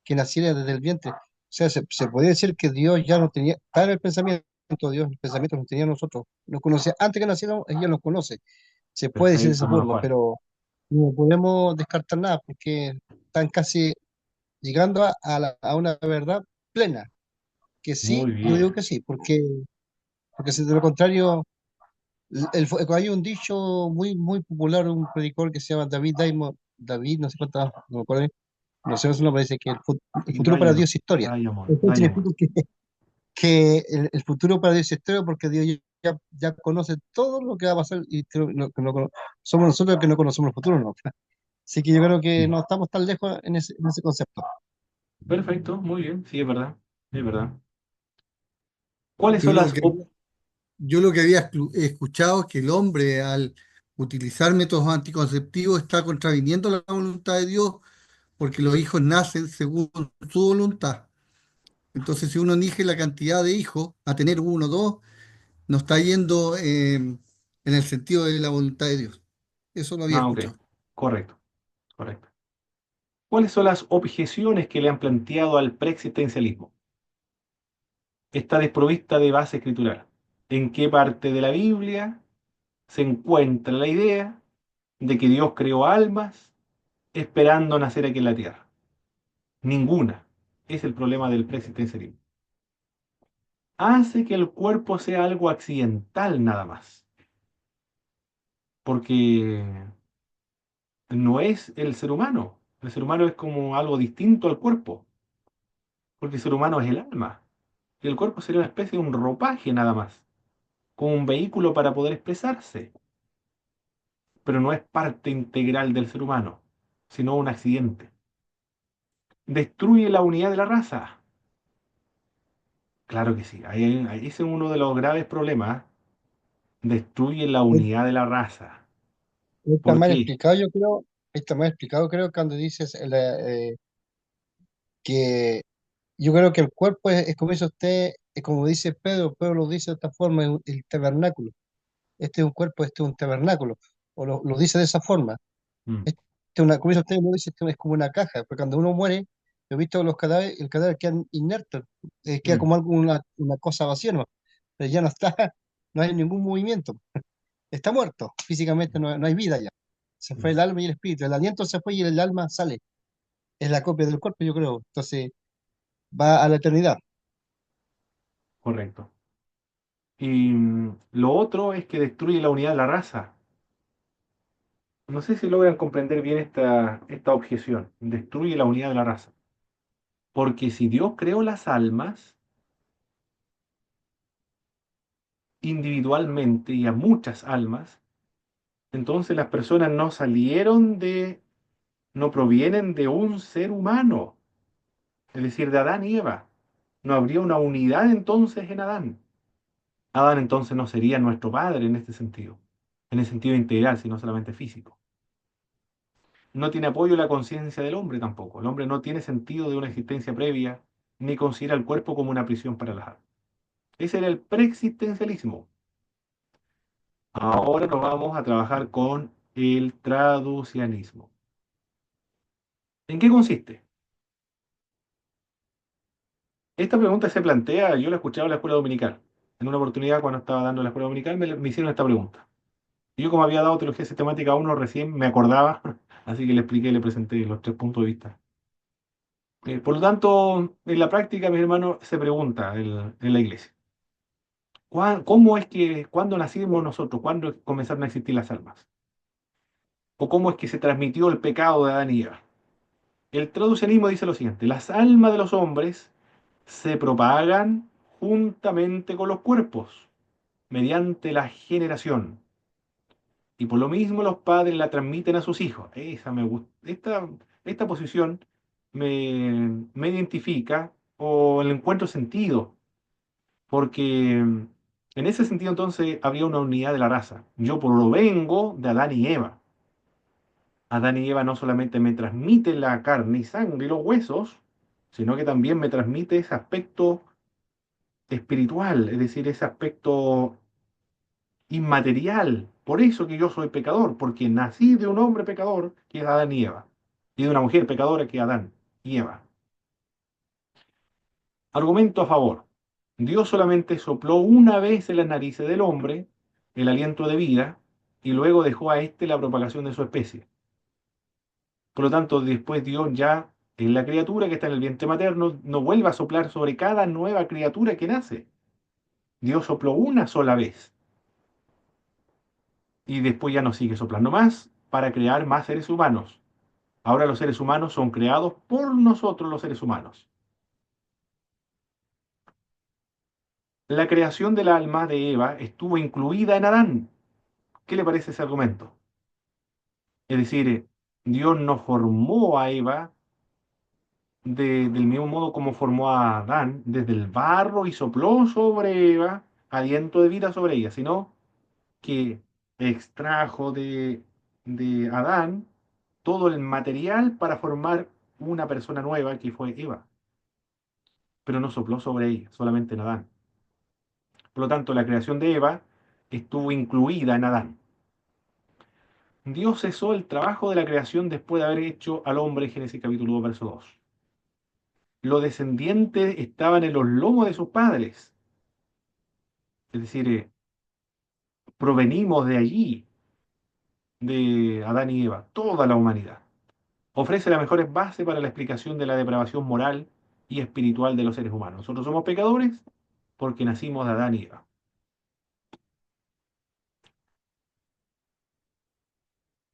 Speaker 2: que naciera desde el vientre. O sea, se podría decir que Dios ya no tenía, está en el pensamiento de Dios, el pensamiento que tenía nosotros. Nos conocía antes que naciéramos, ella nos conoce. Se puede decir de
Speaker 1: Perfecto,
Speaker 2: esa
Speaker 1: hermano
Speaker 2: forma,
Speaker 1: Juan.
Speaker 2: pero no podemos descartar nada porque están casi llegando a una verdad plena, que
Speaker 1: Muy
Speaker 2: sí, yo
Speaker 1: bien.
Speaker 2: digo que sí, porque si de lo contrario, hay un dicho muy popular, un predicador que se llama David Diamond, David, no sé cuánto, no me acuerdo, no sé su nombre, dice que el futuro para
Speaker 1: Diamond,
Speaker 2: Dios es historia.
Speaker 1: Diamond,
Speaker 2: Eso
Speaker 1: Diamond.
Speaker 2: significa que el futuro para Dios es historia porque Dios ya conoce todo lo que va a pasar y somos nosotros los que no conocemos el futuro, ¿no? Así que yo creo que no estamos tan lejos en ese concepto.
Speaker 1: Perfecto, muy bien, sí, es verdad, es verdad. ¿Cuáles
Speaker 3: Yo
Speaker 1: son
Speaker 3: lo
Speaker 1: las...
Speaker 3: que, yo lo que había escuchado es que el hombre, al utilizar métodos anticonceptivos está contraviniendo la voluntad de Dios, porque los hijos nacen según su voluntad. Entonces, si uno elige la cantidad de hijos, a tener uno o dos, no está yendo en el sentido de la voluntad de Dios. Eso lo había
Speaker 1: Ah, ok.
Speaker 3: escuchado.
Speaker 1: Correcto, correcto. ¿Cuáles son las objeciones que le han planteado al preexistencialismo? Está desprovista de base escritural. ¿En qué parte de la Biblia se encuentra la idea de que Dios creó almas esperando nacer aquí en la tierra? Ninguna. Es el problema del preexistencialismo. Hace que el cuerpo sea algo accidental nada más, porque no es el ser humano. El ser humano es como algo distinto al cuerpo, porque el ser humano es el alma. Y el cuerpo sería una especie de un ropaje nada más, como un vehículo para poder expresarse, pero no es parte integral del ser humano, sino un accidente. Destruye la unidad de la raza. Claro que sí, ese es uno de los graves problemas. Destruye la unidad de la raza.
Speaker 2: Está
Speaker 1: ¿Por
Speaker 2: mal
Speaker 1: qué?
Speaker 2: explicado, yo creo, está mal explicado, creo, cuando dices que yo creo que el cuerpo es como dice usted, es como dice Pedro, Pedro lo dice de esta forma, es el tabernáculo. Este es un cuerpo, este es un tabernáculo, o lo dice de esa forma.
Speaker 1: Mm,
Speaker 2: Este es una, como dice usted, lo dice, esto es como una caja, porque cuando uno muere, yo he visto los cadáveres, el cadáver queda inerte, queda
Speaker 1: mm,
Speaker 2: como algo, una cosa vacía, ¿no? Pero ya no está, no hay ningún movimiento, está muerto, físicamente no, no hay vida ya. Se fue
Speaker 1: mm,
Speaker 2: el alma y el espíritu, el aliento se fue y el alma sale. Es la copia del cuerpo, yo creo. Entonces va a la eternidad.
Speaker 1: correcto. Y lo otro es que destruye la unidad de la raza. No sé si logran comprender bien esta objeción. Destruye la unidad de la raza. Porque si Dios creó las almas individualmente y a muchas almas, entonces las personas no provienen de un ser humano, es decir, de Adán y Eva. No habría una unidad entonces en Adán. Adán entonces no sería nuestro padre en este sentido, en el sentido integral, sino solamente físico. No tiene apoyo la conciencia del hombre tampoco. El hombre no tiene sentido de una existencia previa, ni considera el cuerpo como una prisión para las almas. Ese era el preexistencialismo. Ahora nos vamos a trabajar con el traducianismo. ¿En qué consiste? Esta pregunta se plantea, yo la escuchaba en la escuela dominical. En una oportunidad, cuando estaba dando la escuela dominical, me hicieron esta pregunta. Y yo, como había dado teología sistemática a uno, recién me acordaba, así que le expliqué y le presenté los tres puntos de vista. Por lo tanto, en la práctica, mis hermanos, se pregunta en la iglesia, ¿cómo es que, cuándo nacimos nosotros? ¿Cuándo comenzaron a existir las almas? ¿O cómo es que se transmitió el pecado de Adán y Eva? El traducianismo dice lo siguiente: las almas de los hombres se propagan juntamente con los cuerpos, mediante la generación. Y por lo mismo los padres la transmiten a sus hijos. Esa me gusta. Esta posición me identifica o le encuentro sentido, porque en ese sentido entonces habría una unidad de la raza. Yo provengo de Adán y Eva. Adán y Eva no solamente me transmiten la carne y sangre y los huesos, sino que también me transmite ese aspecto espiritual, es decir, ese aspecto inmaterial. Por eso que yo soy pecador, porque nací de un hombre pecador que es Adán y Eva, y de una mujer pecadora que es Adán y Eva. Argumento a favor. Dios solamente sopló una vez en las narices del hombre el aliento de vida y luego dejó a éste la propagación de su especie. Por lo tanto, después Dios ya en la criatura que está en el vientre materno no vuelve a soplar sobre cada nueva criatura que nace. Dios sopló una sola vez y después ya no sigue soplando más para crear más seres humanos. Ahora los seres humanos son creados por nosotros los seres humanos. La creación del alma de Eva estuvo incluida en Adán. ¿Qué le parece ese argumento? Es decir, Dios no formó a Eva del mismo modo como formó a Adán, desde el barro y sopló sobre Eva aliento de vida sobre ella, sino que extrajo de Adán todo el material para formar una persona nueva que fue Eva, pero no sopló sobre ella, solamente en Adán. Por lo tanto, la creación de Eva estuvo incluida en Adán. Dios cesó el trabajo de la creación después de haber hecho al hombre en Génesis capítulo 2, verso 2. Los descendientes estaban en los lomos de sus padres. Es decir, provenimos de allí, de Adán y Eva, toda la humanidad. Ofrece las mejores bases para la explicación de la depravación moral y espiritual de los seres humanos. Nosotros somos pecadores porque nacimos de Adán y Eva.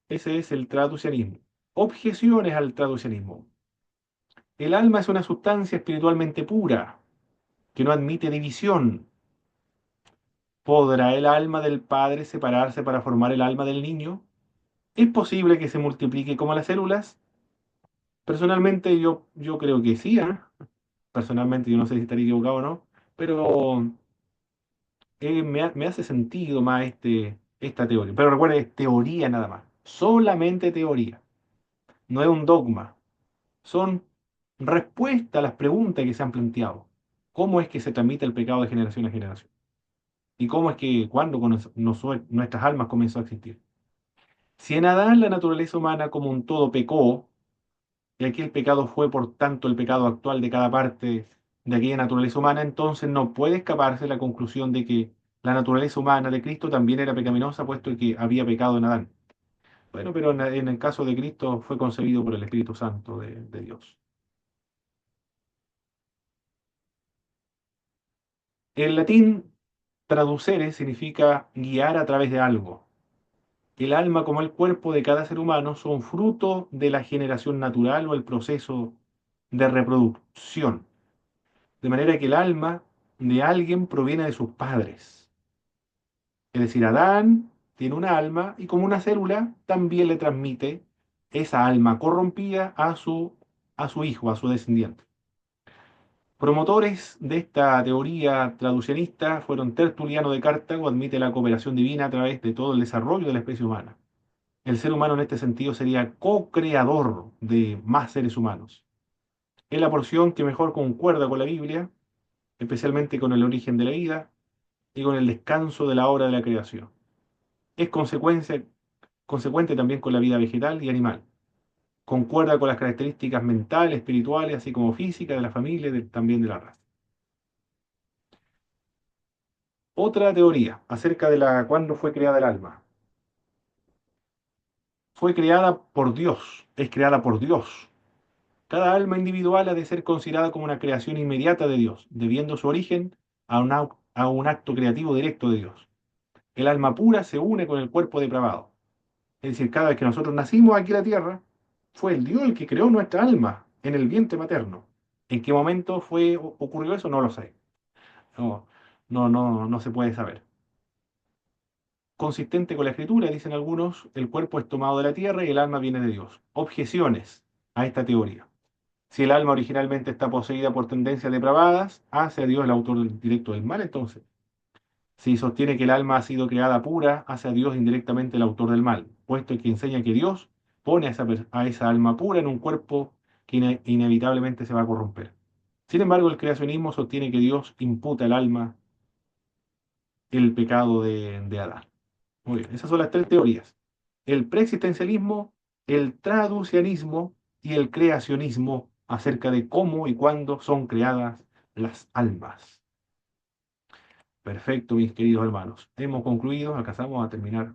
Speaker 1: Ese es el traducianismo. Objeciones al traducianismo. El alma es una sustancia espiritualmente pura, que no admite división. ¿Podrá el alma del padre separarse para formar el alma del niño? ¿Es posible que se multiplique como las células? Personalmente yo creo que sí, ¿eh? Personalmente yo no sé si estaría equivocado o no, pero me hace sentido más esta teoría. Pero recuerda, es teoría nada más, solamente teoría, no es un dogma. Son respuestas a las preguntas que se han planteado. ¿Cómo es que se transmite el pecado de generación a generación? ¿Y cómo es que, cuándo nuestras almas comenzó a existir? Si en Adán la naturaleza humana como un todo pecó, y aquí el pecado fue por tanto el pecado actual de cada parte de aquella naturaleza humana, entonces no puede escaparse la conclusión de que la naturaleza humana de Cristo también era pecaminosa, puesto que había pecado en Adán. Bueno, pero en el caso de Cristo fue concebido por el Espíritu Santo de Dios. En latín, traducere significa guiar a través de algo. El alma como el cuerpo de cada ser humano son fruto de la generación natural o el proceso de reproducción. De manera que el alma de alguien proviene de sus padres. Es decir, Adán tiene una alma y como una célula también le transmite esa alma corrompida a su hijo, a su descendiente. Promotores de esta teoría traducianista fueron Tertuliano de Cartago, admite la cooperación divina a través de todo el desarrollo de la especie humana. El ser humano en este sentido sería co-creador de más seres humanos. Es la porción que mejor concuerda con la Biblia, especialmente con el origen de la vida y con el descanso de la obra de la creación. Es consecuente también con la vida vegetal y animal. Concuerda con las características mentales, espirituales, así como físicas de la familia y también de la raza. Otra teoría acerca de cuándo fue creada el alma. Fue creada por Dios, es creada por Dios. Cada alma individual ha de ser considerada como una creación inmediata de Dios, debiendo su origen a un acto creativo directo de Dios. El alma pura se une con el cuerpo depravado. Es decir, cada vez que nosotros nacimos aquí en la tierra, fue el Dios el que creó nuestra alma en el vientre materno. ¿En qué momento ocurrió eso? No lo sé. No, no se puede saber. Consistente con la escritura, dicen algunos, el cuerpo es tomado de la tierra y el alma viene de Dios. Objeciones a esta teoría. Si el alma originalmente está poseída por tendencias depravadas, hace a Dios el autor directo del mal, entonces. Si sostiene que el alma ha sido creada pura, hace a Dios indirectamente el autor del mal, puesto que enseña que Dios pone a esa alma pura en un cuerpo que inevitablemente se va a corromper. Sin embargo, el creacionismo sostiene que Dios imputa al alma el pecado de Adán. Muy bien, esas son las tres teorías. El preexistencialismo, el traducianismo y el creacionismo acerca de cómo y cuándo son creadas las almas. Perfecto, mis queridos hermanos. Hemos concluido, alcanzamos a terminar